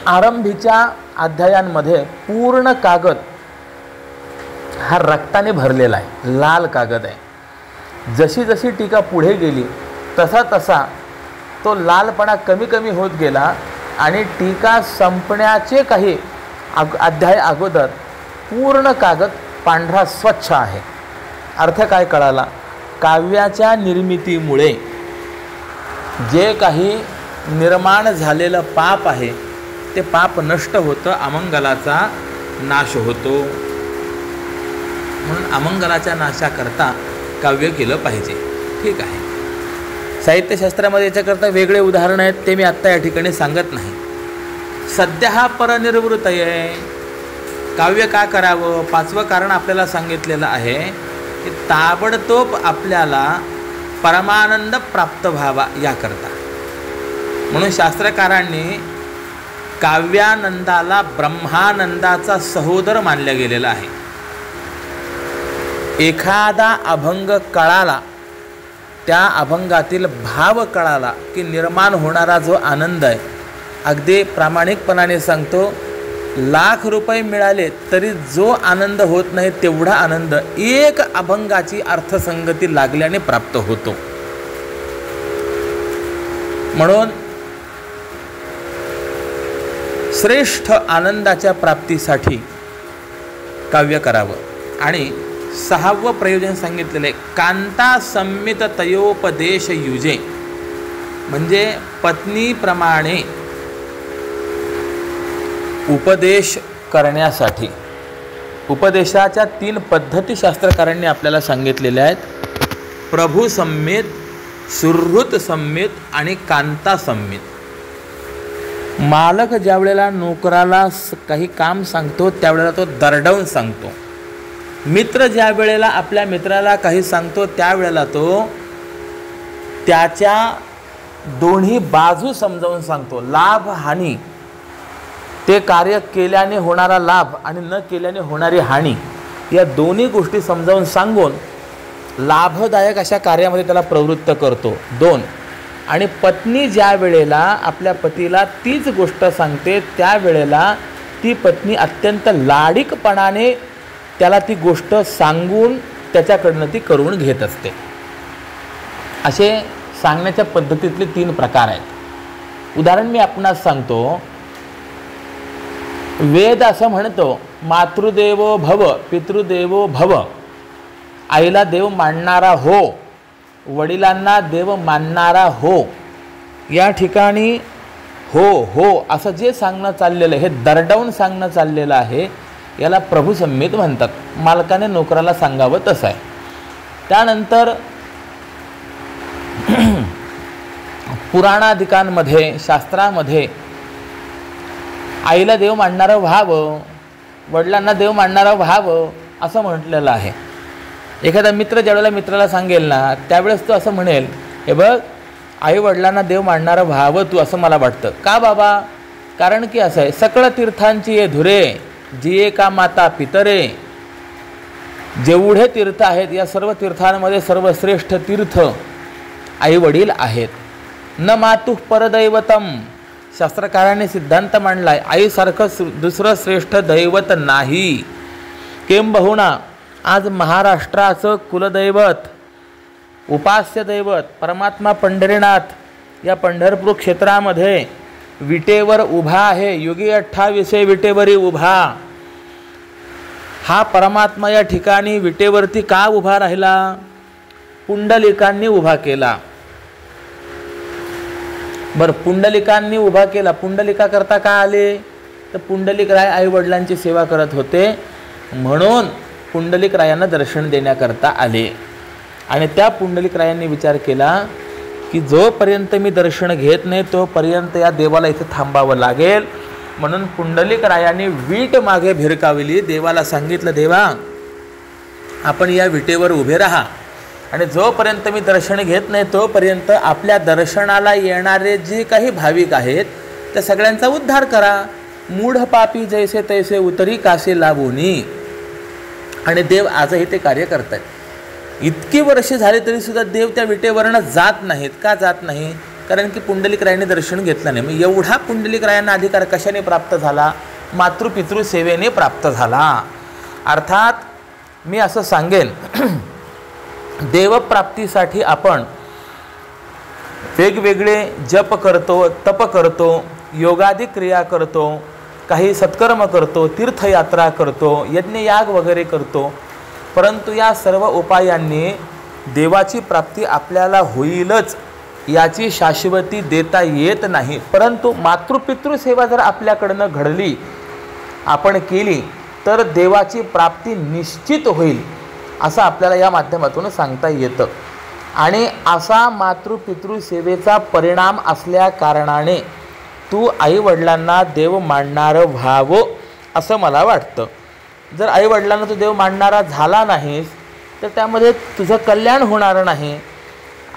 आरंभीच्या अध्यायांमध्ये पूर्ण कागद हा रक्ताने भरलेला आहे, लाल कागद आहे. जशी जशी टीका पुढे गेली तसा तसा तो लालपणा कमी कमी होत गेला आणि टीका संपण्याचे काही अध्याय अगोदर पूर्ण कागद पांढरा स्वच्छ आहे. अर्थ काय कळाला? काव्याच्या निर्मितीमुळे जे काही निर्माण झालेलं पाप आहे ते पाप नष्ट होतं, अमंगलाचा नाश होतो. म्हणून अमंगलाच्या नाशाकरता काव्य केलं पाहिजे. ठीक आहे. साहित्यशास्त्रामध्ये याच्याकरता वेगळे उदाहरण आहेत, ते मी आत्ता या ठिकाणी सांगत नाही. सध्या हा परनिर्वृत्त आहे. काव्य का करावं? 5वं कारण आपल्याला सांगितलेलं आहे की ताबडतोब आपल्याला परमानंद प्राप्त व्हावा याकरता. म्हणून शास्त्रकारांनी काव्यानंदाला ब्रह्मानंदाचा सहोदर मानलं गेलेला आहे. एखादा अभंग कळाला, त्या अभंगातील भाव कळाला की निर्माण होणारा जो आनंद आहे, अगदी प्रामाणिकपणाने सांगतो, लाख रुपये मिळाले तरी जो आनंद होत नाही तेवढा आनंद एक अभंगाची अर्थसंगती लागल्याने प्राप्त होतो. म्हणून श्रेष्ठ आनंदाच्या प्राप्तीसाठी काव्य करावं. आणि 6वं प्रयोजन सांगितलेलं आहे, कांता संमित तयोपदेश युजे, म्हणजे पत्नीप्रमाणे उपदेश करण्यासाठी. उपदेशाच्या 3 पद्धती शास्त्रकारांनी आपल्याला सांगितलेल्या आहेत: प्रभू संमित, सुहृत संमित आणि कांता संमित. मालक ज्या वेळेला नोकराला काही काम सांगतो त्यावेळेला तो दरडवून सांगतो. मित्र ज्या वेळेला आपल्या मित्राला काही सांगतो त्यावेळेला तो त्याच्या दोन्ही बाजू समजावून सांगतो. लाभ हानी, ते कार्य केल्याने होणारा लाभ आणि न केल्याने होणारी हानी, या दोन्ही गोष्टी समजावून सांगून लाभदायक अशा कार्यामध्ये त्याला प्रवृत्त करतो. 2. आणि पत्नी ज्या वेळेला आपल्या पतीला तीच गोष्ट सांगते त्यावेळेला ती पत्नी अत्यंत लाडीकपणाने त्याला ती गोष्ट सांगून त्याच्याकडनं ती करून घेत असते. असे सांगण्याच्या पद्धतीतले 3 प्रकार आहेत. उदाहरण मी आपणास सांगतो. वेद असं म्हणतो, मातृदेवो भव पितृदेवो भव. आईला देव मानणारा हो, वडिलांना देव मानणारा हो. या ठिकाणी हो हो असं जे सांगणं चाललेलं आहे, हे दरडावून सांगणं चाललेलं आहे, याला प्रभुसंहित म्हणतात. मालकाने नोकराला सांगावं तसं आहे. त्यानंतर पुराणादिकांमध्ये, शास्त्रामध्ये आईला देव मानणारं व्हावं, वडिलांना देव मानणारं व्हावं असं म्हटलेलं आहे. एखादा मित्र ज्यावेळेला मित्राला सांगेल ना, त्यावेळेस तो असं म्हणेल, हे बघ आई वडिलांना देव मानणारं व्हावं तू, असं मला वाटतं. का बाबा? कारण की असं आहे, सकळ तीर्थांची ये धुरे जिये का माता पितरे. जेवढे तीर्थ आहेत या सर्व तीर्थांमध्ये सर्वश्रेष्ठ तीर्थ आई वडील आहेत. न मातुः परदैवतम. शास्त्रकारांनी सिद्धांत मांडलाय, आईसारखं दुसरं श्रेष्ठ दैवत नाही. किंबहुना आज महाराष्ट्राचं कुलदैवत, उपास्य दैवत परमात्मा पंढरीनाथ या पंढरपूर क्षेत्रामध्ये विटेवर उभा आहे. युगी 28 विटेवरी उभा. हा परमात्मा या ठिकाणी विटेवरती का उभा राहिला? पुंडलिकांनी उभा केला. बरं, पुंडलिकांनी उभा केला. पुंडलिका करता का आले? तर पुंडलिक राय आई वडिलांची सेवा करत होते, म्हणून पुंडलिक रायांना दर्शन देण्याकरता आले. आणि त्या पुंडलिक रायांनी विचार केला की जोपर्यंत मी दर्शन घेत नाही तोपर्यंत या देवाला इथे थांबावं लागेल. म्हणून पुंडलिक रायांनी वीट मागे भिरकावली. देवाला सांगितलं, देवा आपण या विटेवर उभे राहा आणि जोपर्यंत मी दर्शन घेत नाही तोपर्यंत आपल्या दर्शनाला येणारे जे काही भाविक आहेत त्या सगळ्यांचा उद्धार करा. मूढ पापी जैसे तैसे उतरी कासे लावोनी. आणि देव आजही ते कार्य करतात. इतकी वर्षे झाली तरीसुद्धा देव त्या विटेवरनं जात नाहीत. का जात नाही? कारण की पुंडलिक रायांनी दर्शन घेतलं नाही. मग एवढा पुंडलिक रायांना अधिकार कशाने प्राप्त झाला? मातृपितृ सेवेने प्राप्त झाला. अर्थात मी असं सांगेन, देवप्राप्तीसाठी आपण वेगवेगळे जप करतो, तप करतो, योगादी क्रिया करतो, काही सत्कर्म करतो, तीर्थयात्रा करतो, यज्ञयाग वगैरे करतो. परंतु या सर्व उपायांनी देवाची प्राप्ती आपल्याला होईलच याची शाश्वती देता येत नाही. परंतु मातृपितृ सेवा जर आपल्याकडनं घडली, आपण केली, तर देवाची प्राप्ती निश्चित होईल असं आपल्याला या माध्यमातून सांगता येतं. आणि असा मातृपितृ सेवेचा परिणाम असल्या कारणाने तू आईवडिलांना देव मानणारं व्हावं असं मला वाटतं. जर आईवडिलांना तू देव मानणारा झाला नाहीस तर त्यामध्ये तुझं कल्याण होणार नाही.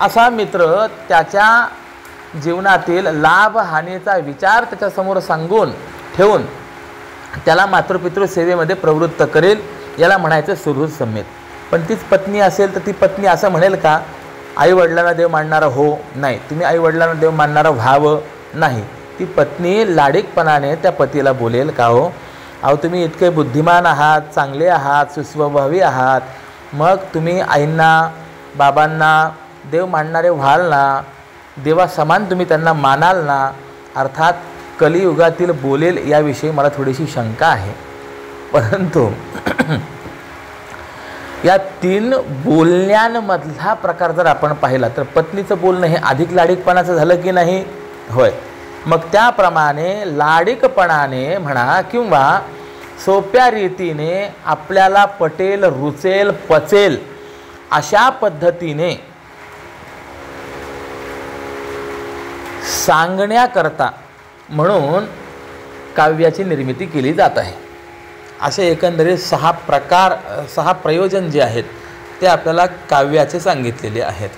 असा मित्र त्याच्या जीवनातील लाभ हानीचा विचार त्याच्यासमोर सांगून ठेवून त्याला मातृपितृ सेवेमध्ये प्रवृत्त करेल, याला म्हणायचं सुहृद संमेत. पण तीच पत्नी असेल तर ती पत्नी असं म्हणेल का, आईवडिलांना देव मानणारं हो? नाही. तुम्ही आईवडिलांना देव मानणारं व्हावं? नाही. ती पत्नी लाडीकपणाने त्या पतीला बोलेल का, हो अहो तुम्ही इतके बुद्धिमान आहात, चांगले आहात, सुस्वभावी आहात, मग तुम्ही आईंना बाबांना देव मानणारे व्हाल ना, देवा समान तुम्ही त्यांना मानाल ना. अर्थात कलियुगातील बोलेल याविषयी मला थोडीशी शंका आहे. परंतु या 3 बोलण्यांमधला प्रकार जर आपण पाहिला तर पत्नीचं बोलणं हे अधिक लाडीकपणाचं झालं की नाही? होय. मग त्याप्रमाणे लाडीकपणाने म्हणा किंवा सोप्या रीतीने आपल्याला पटेल, रुचेल, पचेल अशा पद्धतीने सांगण्याकरता म्हणून काव्याची निर्मिती केली जात आहे. असे एकंदरीत 6 प्रयोजन जे आहेत ते आपल्याला काव्याचे सांगितलेले आहेत.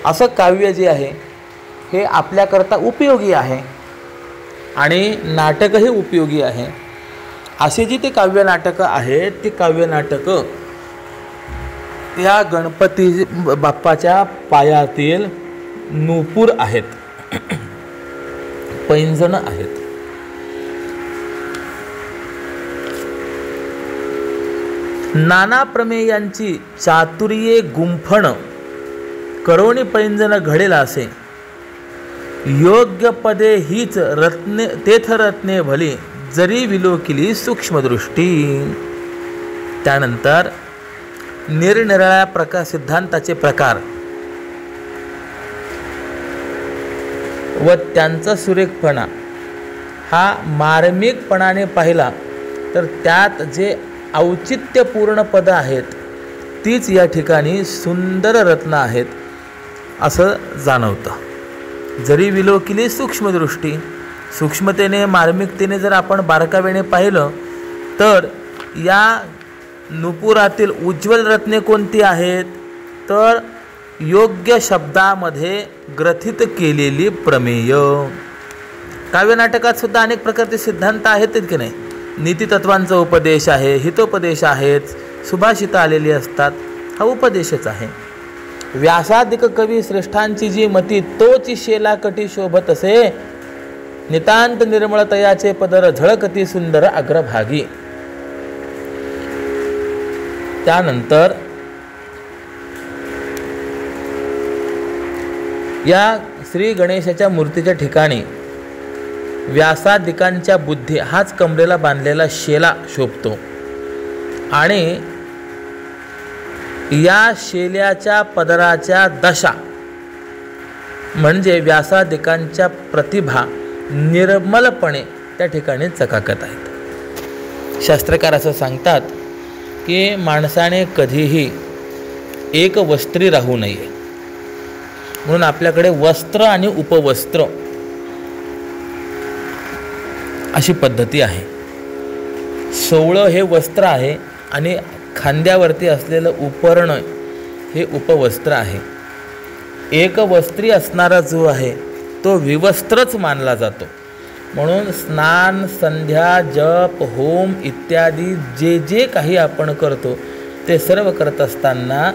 असं काव्य जे आहे हे आपल्याकरता उपयोगी आहे आणि नाटकही उपयोगी आहे. असे जी ते काव्य नाटकं आहेत ती काव्य नाटकं या गणपती बाप्पाच्या पायातील नूपूर आहेत, पैंजण आहेत. नाना प्रमेयांची चातुर्ये गुंफण करोनी पैंजण घडेल असे. योग्य पदे हीच रत्ने तेथरत्ने भली जरी विलोकिली सूक्ष्मदृष्टी. त्यानंतर निरनिराळ्या सिद्धांताचे प्रकार व त्यांचा सुरेखपणा हा मार्मिकपणाने पाहिला तर त्यात जे औचित्यपूर्ण पदं आहेत तीच या ठिकाणी सुंदर रत्न आहेत असं जाणवतं. जरी विलोकिली सूक्ष्मदृष्टी, सूक्ष्मतेने मार्मिकतेने जर आपण बारकावेने पाहिलं तर या नुपुरातील उज्ज्वल रत्ने कोणती आहेत तर योग्य शब्दामध्ये ग्रथित केलेली प्रमेय. काव्यनाटकात सुद्धा अनेक प्रकारचे सिद्धांत आहेत की नाही. नीतितत्वांचा उपदेश आहे, हितोपदेश आहेत, सुभाषितं आलेली असतात, हा उपदेशच आहे. व्यासादिक कवी श्रेष्ठांची जी मती तोची शेला कटी शोभत असे. नितांत निर्मळतयाचे पदर झळकती सुंदर अग्रभागी. त्यानंतर या श्री गणेशाच्या मूर्तीच्या ठिकाणी व्यासादिकांच्या बुद्धी हाच कमरेला बांधलेला शेला शोभतो आणि या शेल्याच्या पदराच्या दशा म्हणजे व्यासादिकांच्या प्रतिभा निर्मलपणे त्या ठिकाणी चकाकत आहेत. शास्त्रकार असं सांगतात की माणसाने कधीही एक वस्त्री राहू नये म्हणून आपल्याकडे वस्त्र आणि उपवस्त्र अशी पद्धती आहे. सोवळं हे वस्त्र आहे आणि खांद्यावरती असलेलं उपरण हे उपवस्त्र आहे. एक वस्त्री असणारा जो आहे तो विवस्त्रच मानला जातो. म्हणून स्नान, संध्या, जप, होम इत्यादी जे जे काही आपण करतो ते सर्व करत असताना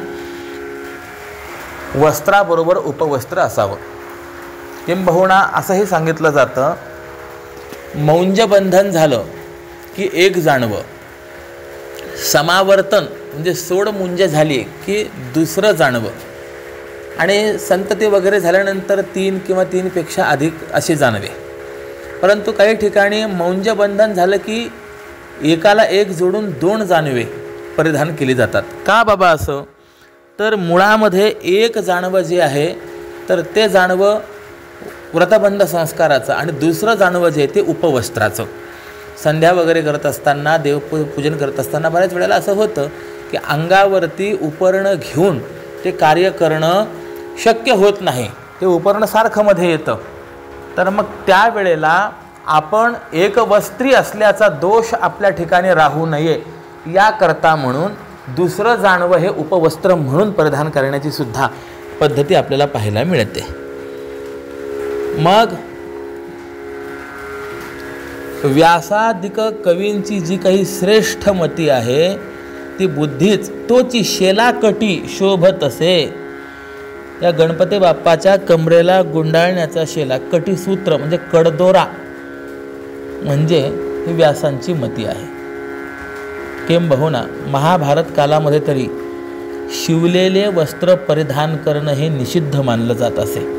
वस्त्राबरोबर उपवस्त्र असावं. किंबहुना असंही सांगितलं जातं मौंजबंधन झालं की एक जाणवं, समावर्तन म्हणजे सोड मुंज झाली की दुसरं जाणवं आणि संतती वगैरे झाल्यानंतर 3 किंवा 3 पेक्षा अधिक असे जाणवे. परंतु काही ठिकाणी मौंजबंधन झालं की एकाला एक जोडून 2 जानवे परिधान केली जातात. का बाबा असं तर मुळामध्ये एक जानवं जे आहे तर ते जानवं व्रतबंध संस्काराचं आणि दुसरं जानवं जे आहे ते उपवस्त्राचं. संध्या वगैरे करत असताना देवपूजन करत असताना बऱ्याच वेळेला असं होतं की अंगावरती उपर्ण घेऊन ते कार्य करणं शक्य होत नाही, ते उपर्ण सारखं मध्ये येतं. तर मग त्यावेळेला आपण एक वस्त्री असल्याचा दोष आपल्या ठिकाणी राहू नये याकरता म्हणून दुसरं जानवं हे उपवस्त्र म्हणून परिधान करण्याची सुद्धा पद्धती आपल्याला पाहायला मिळते. मग व्यासादिक कवींची जी काही श्रेष्ठ मती आहे ती बुद्धीच तोची शेलाकटी शोभत असे. या गणपती बाप्पाच्या कमरेला गुंडाळण्याचा शेला, कटीसूत्र म्हणजे कडदोरा म्हणजे ही व्यासांची मती आहे. किंबहुना महाभारत कालामध्ये तरी शिवलेले वस्त्र परिधान करणं हे निषिद्ध मानलं जात असे.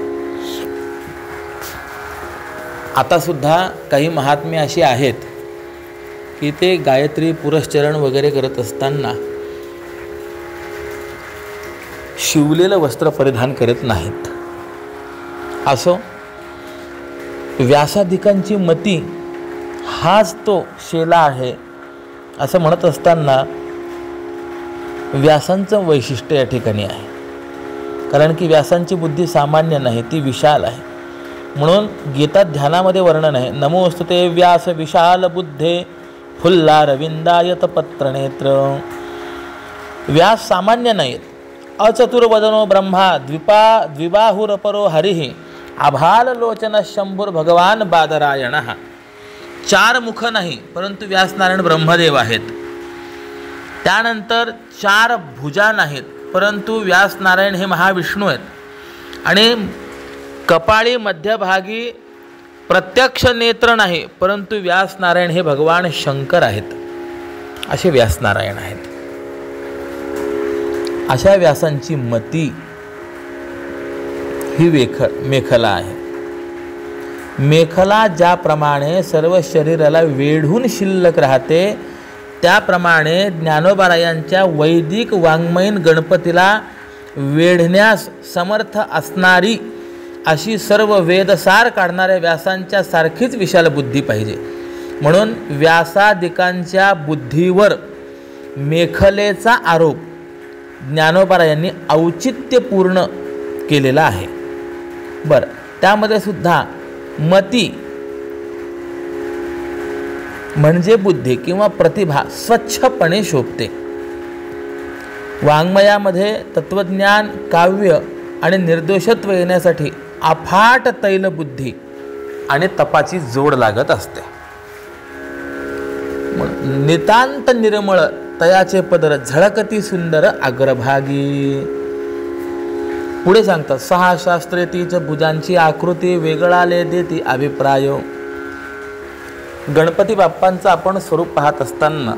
आता सुद्धा काही महात्मे अशी आहेत की ते गायत्री पुरस्चरण वगैरे करत असताना शिवलेलं वस्त्र परिधान करत नाहीत. असो, व्यासादिकांची मती हाच तो शेला आहे असं म्हणत असताना व्यासांचं वैशिष्ट्य या ठिकाणी आहे. कारण की व्यासांची बुद्धी सामान्य नाही, ती विशाल आहे. म्हणून गीतात ध्यानामध्ये वर्णन आहे, नमोस्तुते व्यास विशाल बुद्धे फुल्ला रविंदायत पत्रनेत्र. व्यास सामान्य नाहीत. अचतुर्वदनो ब्रह्मा द्विबाहुरपरो हरिः आभाल लोचन शंभुर भगवान बादरायणः. 4 मुख नाही परंतु व्यासनारायण ब्रह्मदेव आहेत. त्यानंतर 4 भुजा नाहीत परंतु व्यास नारायण हे महाविष्णू आहेत आणि कपाळी मध्यभागी प्रत्यक्ष नेत्र नाही, परंतु व्यास नारायण हे भगवान शंकर आहेत, असे व्यास नारायण आहेत. अशा व्यासांची मती ही मेखला आहे. मेखला ज्याप्रमाणे सर्व शरीराला वेढून शिल्लक राहते, त्याप्रमाणे ज्ञानोबारायांच्या वैदिक वाङ्मयीन गणपतीला वेढण्यास समर्थ असणारी अशी सर्व वेदसार काढणाऱ्या व्यासांच्या सारखीच विशाल बुद्धी पाहिजे. म्हणून व्यासादिकांच्या बुद्धीवर मेखलेचा आरोप ज्ञानोबारायांनी औचित्यपूर्ण केलेला आहे. बरं, त्यामध्ये सुद्धा मती म्हणजे बुद्धी किंवा प्रतिभा स्वच्छपणे शोभते. वाङ्मयामध्ये तत्वज्ञान, काव्य आणि निर्दोषत्व येण्यासाठी अफाट तैलबुद्धी आणि तपाची जोड लागत असते. नितांत निर्मळ तयाचे पदर झळकती सुंदर अग्रभागी. पुढे सांगतात, 6 शास्त्रे तीच भुजांची आकृती वेगळाले देती अभिप्राय. गणपती बाप्पांचं आपण स्वरूप पाहत असताना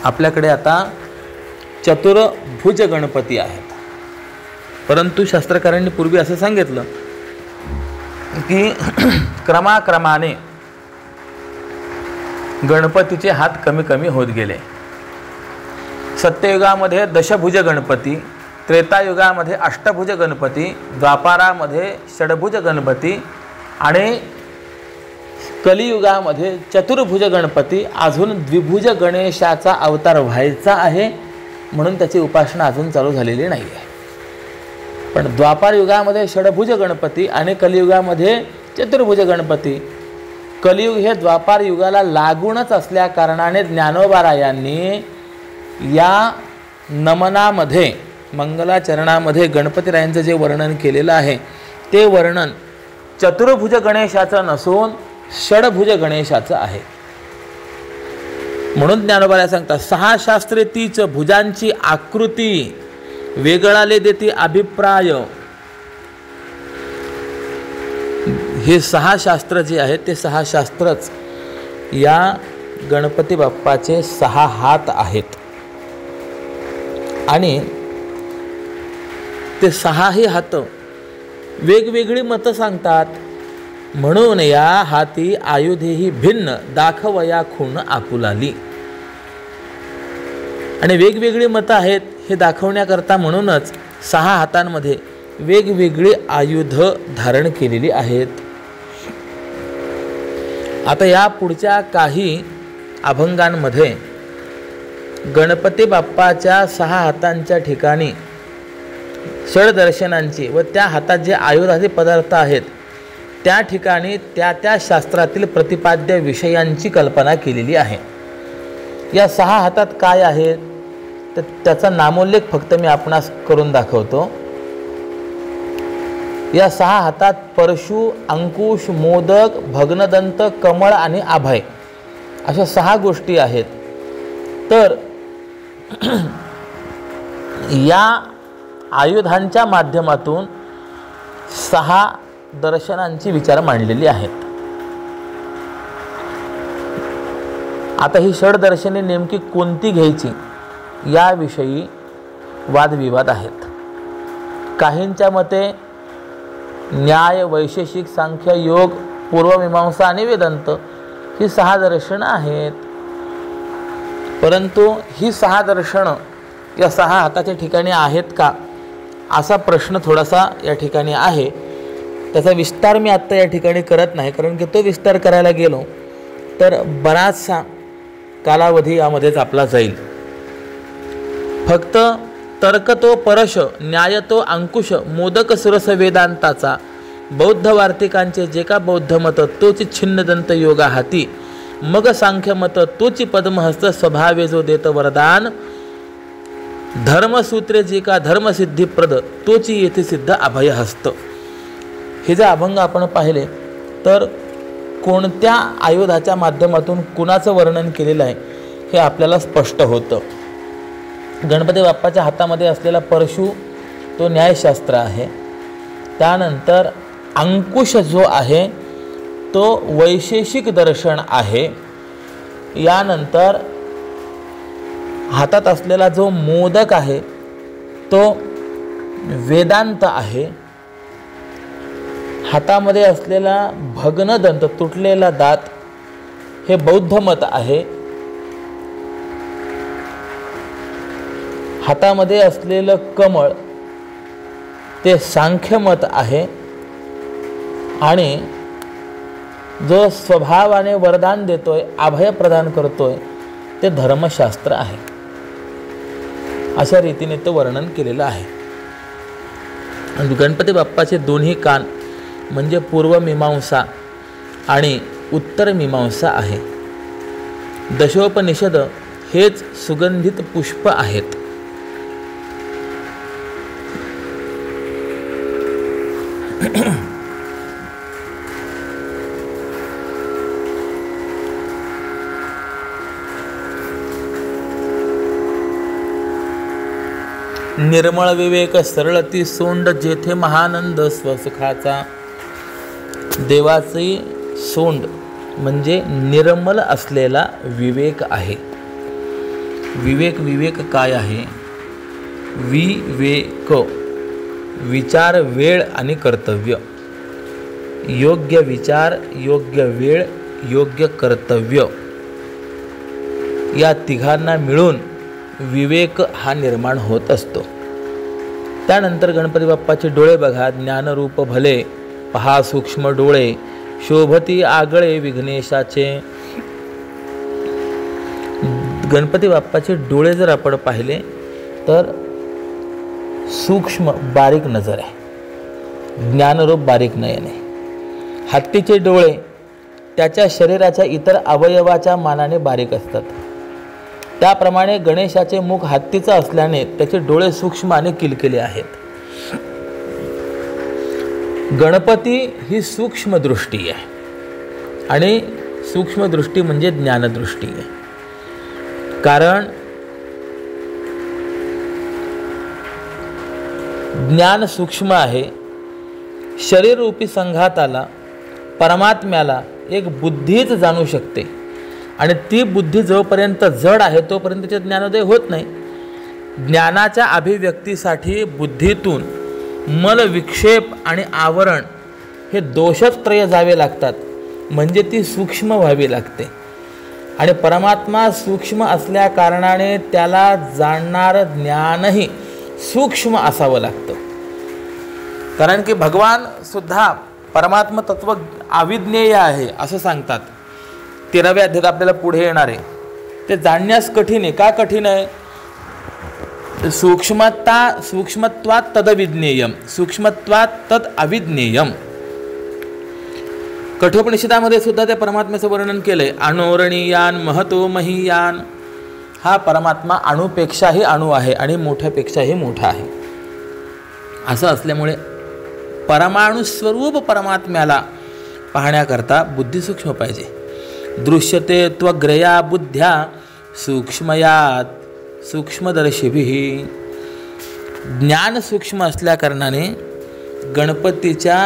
आपल्याकडे आता चतुर्भुज गणपती आहेत. परंतु शास्त्रकारांनी पूर्वी असं सांगितलं की क्रमाक्रमाने गणपतीचे हात कमी कमी होत गेले. सत्ययुगामध्ये दशभुज गणपती, त्रेतायुगामध्ये अष्टभुज गणपती, द्वापारामध्ये षडभुज गणपती आणि कलियुगामध्ये चतुर्भुज गणपती. अजून द्विभुज गणेशाचा अवतार व्हायचा आहे, म्हणून त्याची उपासना अजून चालू झालेली नाही आहे. पण द्वापार युगामध्ये षडभुज गणपती आणि कलियुगामध्ये चतुर्भुज गणपती. कलियुग हे द्वापार युगाला लागूनच असल्या कारणाने ज्ञानोबारायांनी या नमनामध्ये मंगलाचरणामध्ये गणपतीरायांचं जे वर्णन केलेलं आहे ते वर्णन चतुर्भुज गणेशाचं नसून षडभुज गणेशाचं आहे. म्हणून ज्ञानोबाराय सांगतात, 6 शास्त्रे तीच भुजांची आकृती वेगळाले देती अभिप्राय. हे 6 शास्त्र जे आहेत ते 6 शास्त्रच या गणपती बाप्पाचे 6 हात आहेत आणि ते 6ही हात वेगवेगळी मतं सांगतात. म्हणून या हाती आयुधेही भिन्न दाखवया खूण आपुलाली. आणि वेगवेगळी मतं आहेत हे दाखवण्याकरता म्हणूनच 6 हातांमध्ये वेगवेगळी आयुध धारण केलेली आहेत. आता या पुढच्या काही अभंगांमध्ये गणपती बाप्पाच्या 6 हातांच्या ठिकाणी षडदर्शनांची व त्या हातात जे आयुधाचे पदार्थ आहेत त्या ठिकाणी त्या त्या शास्त्रातील प्रतिपाद्य विषयांची कल्पना केलेली आहे. या 6 हातात काय आहेत तर त्याचा नामोल्लेख फक्त मी आपणास करून दाखवतो. या 6 हातात परशु, अंकुश, मोदक, भग्नदंत, कमळ आणि अभय अशा 6 गोष्टी आहेत. तर या आयुधांच्या माध्यमातून 6 दर्शनांची विचार मांडलेली आहेत. आता ही षडदर्शने नेमकी कोणती घ्यायची याविषयी वादविवाद आहेत. काहींच्या मते न्याय, वैशेषिक, सांख्य, योग, पूर्वमीमांसा आणि वेदांत ही 6 दर्शनं आहेत. परंतु ही 6 दर्शनं या 6 हाताच्या ठिकाणी आहेत का असा प्रश्न थोडासा या ठिकाणी आहे. त्याचा विस्तार मी आत्ता या ठिकाणी करत नाही, कारण की तो विस्तार करायला गेलो तर बराचसा कालावधी यामध्येच आपला जाईल. फक्त तर्क तो परश, न्याय तो अंकुश, मोदक सुरस वेदांताचा, बौद्ध वार्तिकांचे जे का बौद्ध मत तोची छिन्नदंत योगा हाती, मग सांख्य मत तोची पद्महस्त स्वभावे जो देत वरदान, धर्मसूत्रे जे का धर्मसिद्धिप्रद तोची येथे सिद्ध अभयहस्त. हे जे अभंग आपण पाहिले तर कोणत्या आयुधाच्या माध्यमातून कुणाचं वर्णन केलेलं आहे हे आपल्याला स्पष्ट होतं. गणपती बाप्पाच्या हातामध्ये असलेला परशु तो न्यायशास्त्र आहे. त्यानंतर अंकुश जो आहे तो वैशेषिक दर्शन आहे. यानंतर हातात असलेला जो मोदक आहे तो वेदांत आहे. हातामध्ये असलेला भग्नदंत तुटलेला दात हे बौद्ध मत आहे. हातामध्ये असलेलं कमळ ते सांख्य मत आहे. आणि जो स्वभावाने वरदान देतोय, अभय प्रदान करतोय, ते धर्मशास्त्र आहे. अशा रीतीने तो वर्णन केलेलं आहे. गणपती बाप्पाचे दोन्ही कान म्हणजे पूर्व मीमांसा आणि उत्तर मीमांसा आहे. दशोपनिषद हेच सुगंधित पुष्प आहेत. निर्मळ विवेक सरळती सोंड जेथे महानंद स्वसुखाचा. देवाची सोंड म्हणजे निर्मल असलेला विवेक आहे. विवेक काय आहे? विवेक विचार, वेळ आणि कर्तव्य. योग्य विचार, योग्य वेळ, योग्य कर्तव्य या तिघांना मिळून विवेक हा निर्माण होत असतो. त्यानंतर गणपती बाप्पाचे डोळे बघा. ज्ञानरूप भले पहा सूक्ष्म डोळे, शोभती आगळे विघ्नेशाचे. गणपती बाप्पाचे डोळे जर आपण पाहिले तर सूक्ष्म बारीक नजर आहे, ज्ञानरूप बारीक नयन आहे. हत्तीचे डोळे त्याच्या शरीराच्या इतर अवयवाच्या मानाने बारीक असतात. त्याप्रमाणे गणेशाचे मुख हत्तीचं असल्याने त्याचे डोळे सूक्ष्म आणि किलकिले आहेत. गणपती ही सूक्ष्म दृष्टी आहे आणि सूक्ष्म दृष्टी म्हणजे ज्ञानदृष्टी आहे. कारण ज्ञान सूक्ष्म आहे. शरीररूपी संघाताला परमात्म्याला एक बुद्धीच जाणू शकते आणि ती बुद्धी जोपर्यंत जड आहे तोपर्यंत त्याचे ज्ञानोदय होत नाही. ज्ञानाच्या अभिव्यक्तीसाठी बुद्धीतून मल, विक्षेप आणि आवरण हे दोषत्रय जावे लागतात, म्हणजे ती सूक्ष्म व्हावी लागते. आणि परमात्मा सूक्ष्म असल्या कारणाने त्याला जाणणारं ज्ञानही सूक्ष्म असावं लागतं. कारण की भगवान सुद्धा परमात्म तत्व अविज्ञेय आहे असं सांगतात. 13व्या अध्यायात आपल्याला पुढे येणार आहे. ते जाणण्यास कठीण आहे. का कठीण आहे? सूक्ष्मत्वात तदविज्ञेयम, सूक्ष्मत्वात तद अविज्ञेयम. कठोपनिषदामध्ये सुद्धा त्या परमात्म्याचं वर्णन केलंय. अणोरणीयान महतो महीयान. हा परमात्मा अणुपेक्षाही अणु आहे आणि मोठ्यापेक्षाही मोठा आहे. असं असल्यामुळे परमाणु स्वरूप परमात्म्याला पाहण्याकरता बुद्धी सूक्ष्म पाहिजे. दृश्यते त्वग्रया बुद्ध्या सूक्ष्मयात सूक्ष्मदर्शिभिः. ज्ञान सूक्ष्म असल्याकारणाने गणपतीच्या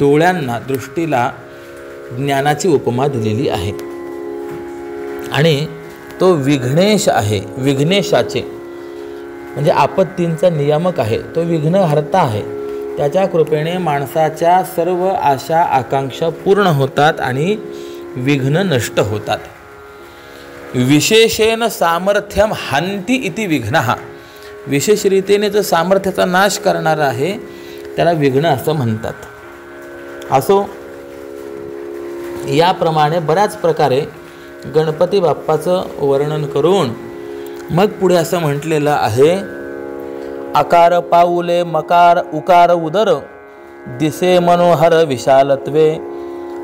डोळ्यांना, दृष्टीला ज्ञानाची उपमा दिलेली आहे. आणि तो विघ्नेश आहे. विघ्नेशाचे म्हणजे आपत्तींचा नियामक आहे. तो विघ्नहर्ता आहे. त्याच्या कृपेने माणसाच्या सर्व आशा आकांक्षा पूर्ण होतात आणि विघ्न नष्ट होतात. विशेषेण सामर्थ्यम हंती इति विघ्नः. विशेष रीतीने जो सामर्थ्याचा नाश करणारा आहे त्याला विघ्न असं म्हणतात. असो, याप्रमाणे बऱ्याच प्रकारे गणपती बाप्पाचं वर्णन करून मग पुढे असं म्हटलेलं आहे. आकार पाऊले मकार उकार उदर दिसे मनोहर विशालत्वे.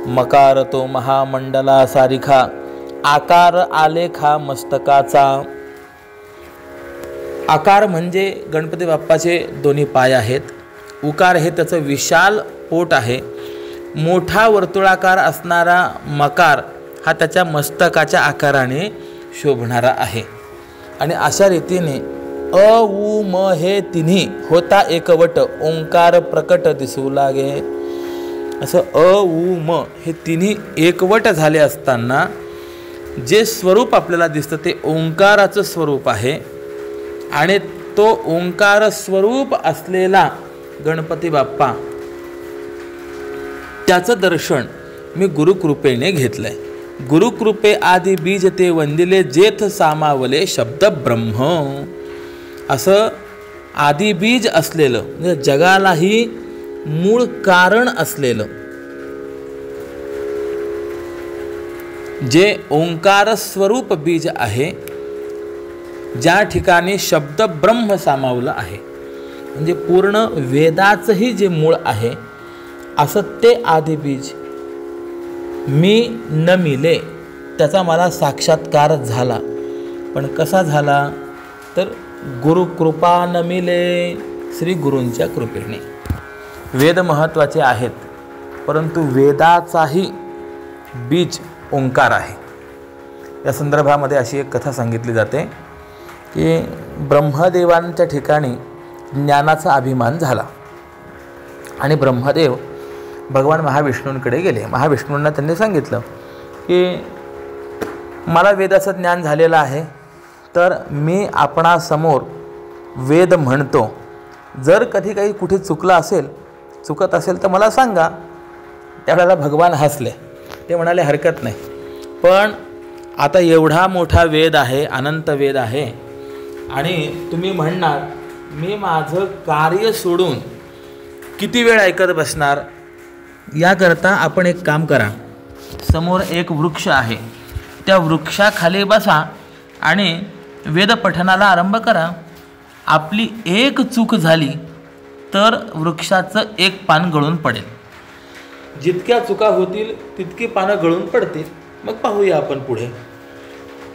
मकार तो महामंडला सारिखा आकार आलेखा मस्तकाचा. आकार म्हणजे गणपती बाप्पाचे दोन्ही पाय आहेत. उकार हे त्याचं विशाल पोट आहे. मोठा वर्तुळाकार असणारा मकार हा त्याच्या मस्तकाच्या आकाराने शोभणारा आहे. आणि अशा रीतीने अ उ म हे तिन्ही होता एकवट ओंकार प्रकट दिसू लागे. असं अ उ म हे तिन्ही एकवट झाले असताना जे स्वरूप आपल्याला दिसतं ते ओंकाराचं स्वरूप आहे. आणि तो ओंकार स्वरूप असलेला गणपती बाप्पा त्याचं दर्शन मी गुरुकृपेने घेतलंय. गुरुकृपे आदी बीज ते वंदिले जेथ सामावले शब्द ब्रह्म. असं आदी बीज असलेलं म्हणजे जगालाही मूळ कारण असलेलं जे ओंकार स्वरूप बीज आहे, ज्या ठिकाणी शब्द ब्रह्म सामावलं आहे, म्हणजे पूर्ण वेदाचंही जे मूळ आहे असं ते आदी बीज मी न मिले त्याचा मला साक्षात्कार झाला. पण कसा झाला तर गुरुकृपा न मिले, श्री गुरूंच्या कृपेने. वेद महत्त्वाचे आहेत, परंतु वेदाचाही बीज ओंकार आहे. या संदर्भामध्ये अशी एक कथा सांगितली जाते की ब्रह्मदेवांच्या ठिकाणी ज्ञानाचा अभिमान झाला आणि ब्रह्मदेव भगवान महाविष्णूंकडे गेले. महाविष्णूंना त्यांनी सांगितलं की मला वेदाचं ज्ञान झालेलं आहे, तर मी आपणासमोर वेद म्हणतो. जर कधी काही कुठे चुकत असेल तर मला सांगा. त्यावेळेला भगवान हसले. ते म्हणाले हरकत नाही, पण आता एवढा मोठा वेद आहे, अनंत वेद आहे, आणि तुम्ही म्हणणार मी माझं कार्य सोडून किती वेळ ऐकत बसणार. याकरता आपण एक काम करा, समोर एक वृक्ष आहे, त्या वृक्षाखाली बसा आणि वेद पठनाला आरंभ करा. आपली एक चूक झाली तर वृक्षाचं एक पान गळून पडेल. जितक्या चुका होतील तितकी पानं गळून पडतील. मग पाहूया आपण पुढे.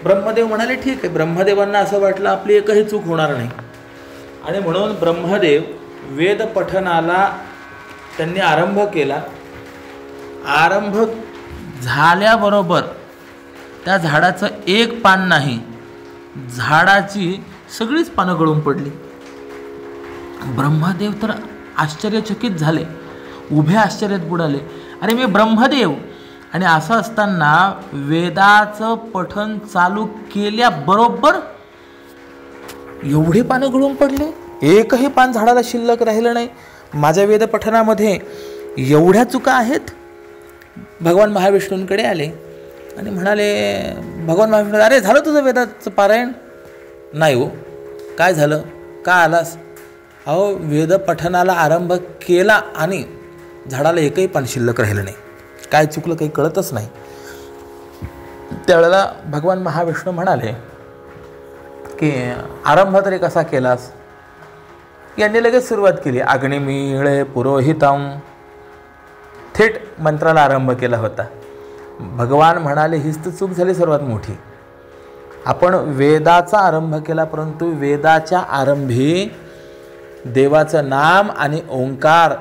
ब्रह्मदेव म्हणाले ठीक आहे. ब्रह्मदेवांना असं वाटलं आपली एकही चूक होणार नाही, आणि म्हणून ब्रह्मदेव वेद पठनाला त्यांनी आरंभ केला. आरंभ झाल्याबरोबर त्या झाडाचं एक पान नाही, झाडाची सगळीच पानं गळून पडली. ब्रह्मदेव तर आश्चर्यचकित झाले, उभे आश्चर्यात बुडाले. अरे मी ब्रह्मदेव, आणि असं असताना वेदाचं पठन चालू केल्याबरोबर एवढे पानं गळून पडले, एकही पान झाडाला शिल्लक राहिलं नाही. माझ्या वेद पठनामध्ये एवढ्या चुका आहेत. भगवान महाविष्णूंकडे आले आणि म्हणाले, भगवान महाविष्णू, अरे झालं तुझं वेदाचं पारायण? नाही हो. काय झालं, का आलास? अहो वेद पठनाला आरंभ केला आणि झाडाला एकही पान शिल्लक राहिलं नाही. काय चुकलं काही कळतच नाही. त्यावेळेला भगवान महाविष्णू म्हणाले की आरंभ तरी कसा केलास? यांनी लगेच सुरुवात केली. अग्निमीळे पुरोहितम, थेट मंत्राला आरंभ केला होता. भगवान म्हणाले हीच तर चूक झाली सर्वात मोठी. आपण वेदाचा आरंभ केला, परंतु वेदाच्या आरंभी देवाचं नाम आणि ओंकार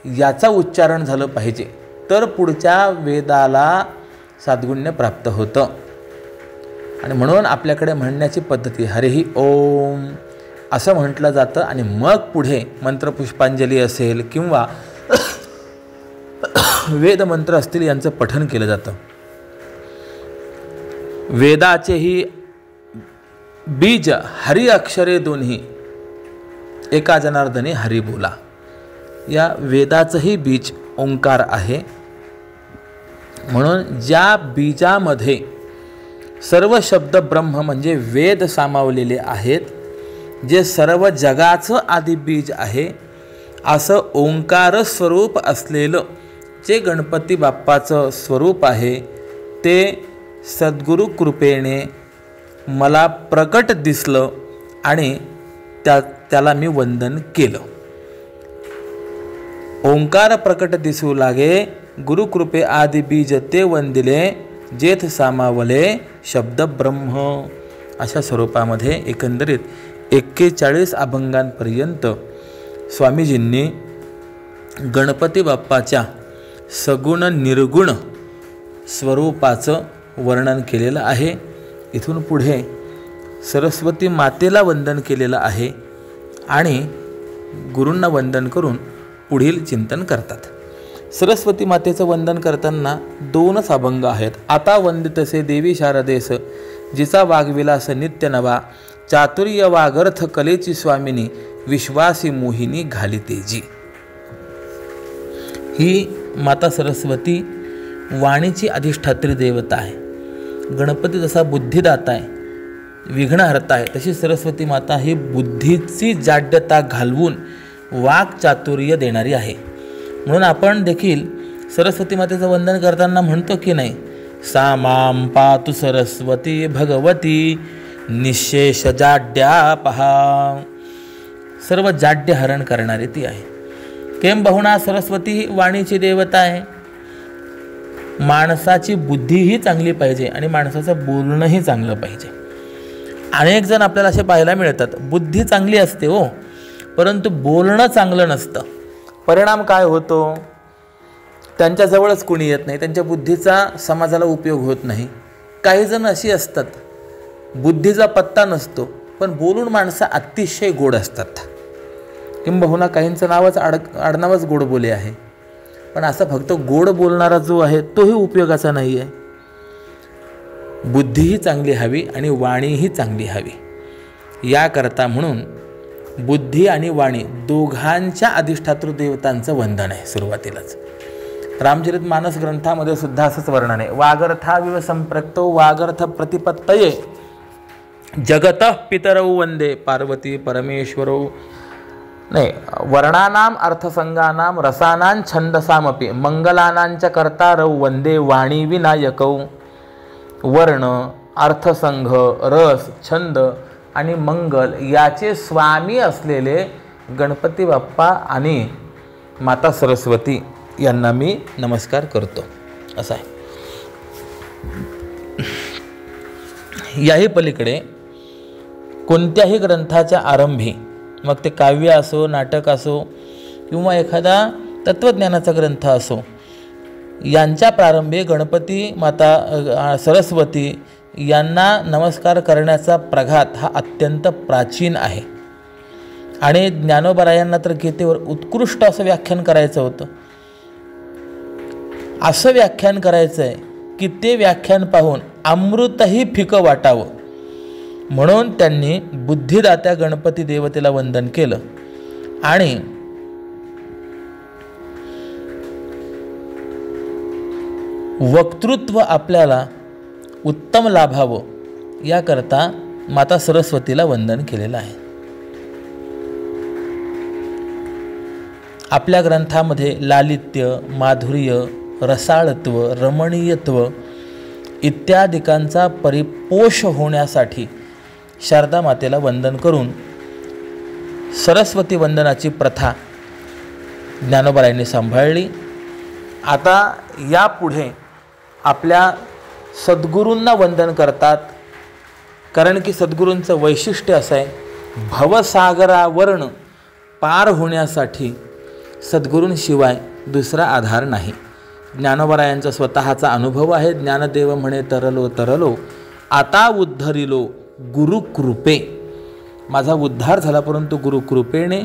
याचा उच्चारण झालं पाहिजे, तर पुढच्या वेदाला सद्गुण्य प्राप्त होतं. आणि म्हणून आपल्याकडे म्हणण्याची पद्धती हरिही ओम असं म्हटलं जातं, आणि मग पुढे मंत्रपुष्पांजली असेल किंवा वेदमंत्र असतील यांचं पठन केलं जातं. वेदाचेही बीज हरि अक्षरे दोन्ही, एका जनार्दने हरी बोला. या वेदाचंही बीज ओंकार आहे. म्हणून ज्या बीजामध्ये सर्व शब्द ब्रह्म म्हणजे वेद सामावलेले आहेत, जे सर्व जगाचं आदी बीज आहे, असं ओंकार स्वरूप असलेलं जे गणपती बाप्पाचं स्वरूप आहे, ते सद्गुरु कृपेने मला प्रकट दिसलं आणि त्याला मी वंदन केलं. ओंकार प्रकट दिसू लागे, गुरुकृपे आदी बीज ते वंदिले, जेथ सामावले शब्द ब्रह्म. अशा स्वरूपामध्ये एकंदरीत 41 अभंगांपर्यंत स्वामीजींनी गणपती बाप्पाच्या सगुण निर्गुण स्वरूपाचं वर्णन केलेलं आहे. इथून पुढे सरस्वती मातेला वंदन केलेलं आहे आणि गुरूंना वंदन करून पुढील चिंतन करतात. सरस्वती मातेचं वंदन करताना 2च अभंग आहेत. आता वंदितसे देवी शारदेस, जिचा वागविलास नित्य नवा, चातुर्य वागर्थ कलेची स्वामिनी, विश्वासी मोहिनी घाली तेजी. ही माता सरस्वती वाणीची अधिष्ठात्री देवता आहे. गणपती जसा बुद्धिदाता आहे, विघ्नहर्ता आहे, तशी सरस्वती माता ही बुद्धीची जाड्यता घालवून वाक्चातुर्य देणारी आहे. म्हणून आपण देखील सरस्वती मातेचं वंदन करताना म्हणतो की नाही, सा मां पातु सरस्वती भगवती निशेष जाड्या पहा. सर्व जाड्य हरण करणारी ती आहे. किंबहुना सरस्वती ही वाणीची देवता आहे. माणसाची बुद्धीही चांगली पाहिजे आणि माणसाचं बोलणंही चांगलं पाहिजे. अनेक जण आपल्याला असे पाहायला मिळतात, बुद्धी चांगली असते हो, परंतु बोलणं चांगलं नसतं. परिणाम काय होतो, त्यांच्याजवळच कोणी येत नाही, त्यांच्या बुद्धीचा समाजाला उपयोग होत नाही. काही जण अशी असतात, बुद्धीचा पत्ता नसतो पण बोलून माणसं अतिशय गोड असतात. किंबहुना काहींचं नावच आडनावच गोड बोले आहे. पण असं फक्त गोड बोलणारा जो आहे तोही उपयोगाचा नाही आहे. बुद्धीही चांगली हवी आणि वाणीही चांगली हवी. याकरता म्हणून बुद्धी आणि वाणी दोघांच्या अधिष्ठातृ देवतांचं वंदन आहे. सुरुवातीलाच रामचरितमानस ग्रंथामध्ये सुद्धा असंच वर्णन आहे. वागर्थाविव संप्रक्तो वागर्थ प्रतिपत्तये जगतः पितरौ वंदे पार्वती परमेश्वरौ. नाही, वर्णानाम अर्थसंगानाम रसानां छंदसामपि मंगलानांच्या कर्तारौ वंदे वाणी विनायकौ. वर्ण, अर्थसंघ, रस, छंद आणि मंगल याचे स्वामी असलेले गणपती बाप्पा आणि माता सरस्वती यांना मी नमस्कार करतो. असं आहे. याही पलीकडे कोणत्याही ग्रंथाच्या आरंभी, मग ते काव्य असो, नाटक असो किंवा एखादा तत्त्वज्ञानाचा ग्रंथ असो, यांच्या प्रारंभी गणपती माता सरस्वती यांना नमस्कार करण्याचा प्रघात हा अत्यंत प्राचीन आहे. आणि ज्ञानोबरायांना तर गीतेवर उत्कृष्ट असं व्याख्यान करायचं होतं. असं व्याख्यान करायचं आहे की ते व्याख्यान पाहून अमृतही फिकं वाटावं, म्हणून त्यांनी बुद्धिदात्या गणपती देवतेला वंदन केलं. आणि वक्तृत्व आपल्याला उत्तम लाभावं याकरता माता सरस्वतीला वंदन केलेलं आहे. आपल्या ग्रंथामध्ये लालित्य, माधुर्य, रसाळत्व, रमणीयत्व इत्यादिकांचा परिपोष होण्यासाठी शारदा मातेला वंदन करून सरस्वती वंदनाची प्रथा ज्ञानोबरायांनी सांभाळली. आता यापुढे आपल्या सद्गुरूंना वंदन करतात, कारण की सद्गुरूंचं वैशिष्ट्य असं आहे, भवसागरावरून पार होण्यासाठी सद्गुरूंशिवाय दुसरा आधार नाही. ज्ञानोबरायांचा स्वतःचा अनुभव आहे. ज्ञानदेव म्हणे तरलो तरलो आता उद्धरिलो गुरुकृपे. माझा उद्धार झाला परंतु गुरुकृपेने.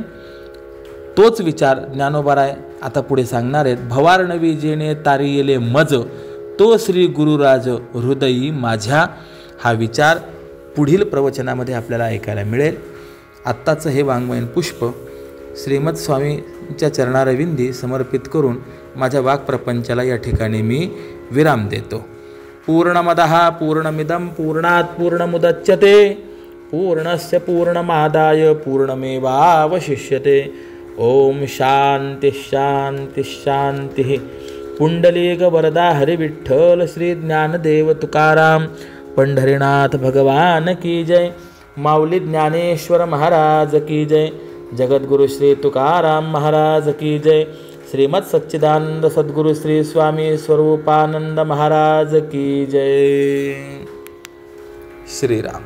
तोच विचार ज्ञानोबराय आता पुढे सांगणार आहेत. भवार्णवी जेणे तारियेले मज तो श्री गुरुराज हृदयी माझ्या. हा विचार पुढील प्रवचनामध्ये आपल्याला ऐकायला मिळेल. आत्ताचं हे वाङ्मयीन पुष्प श्रीमद स्वामींच्या चरणारविंदी समर्पित करून माझ्या वाक्प्रपंचाला या ठिकाणी मी विराम देतो. पूर्णमदः पूर्णमिदं पूर्णात् पूर्णमुदच्यते पूर्णस्य पूर्णमादाय पूर्णमेवावशिष्यते. ओम शांती शांती शांती. पुंडलीक वरदा हरिविठ्ठल श्री ज्ञानदेव तुकाराम पंढरीनाथ भगवान की जय. माऊली ज्ञानेश्वर महाराज की जय. जगद्गुरु श्री तुकाराम महाराज की जय. श्रीमद सच्चिदानंद सद्गुरु श्री स्वामी स्वरूपानंद महाराज की जय. श्रीराम.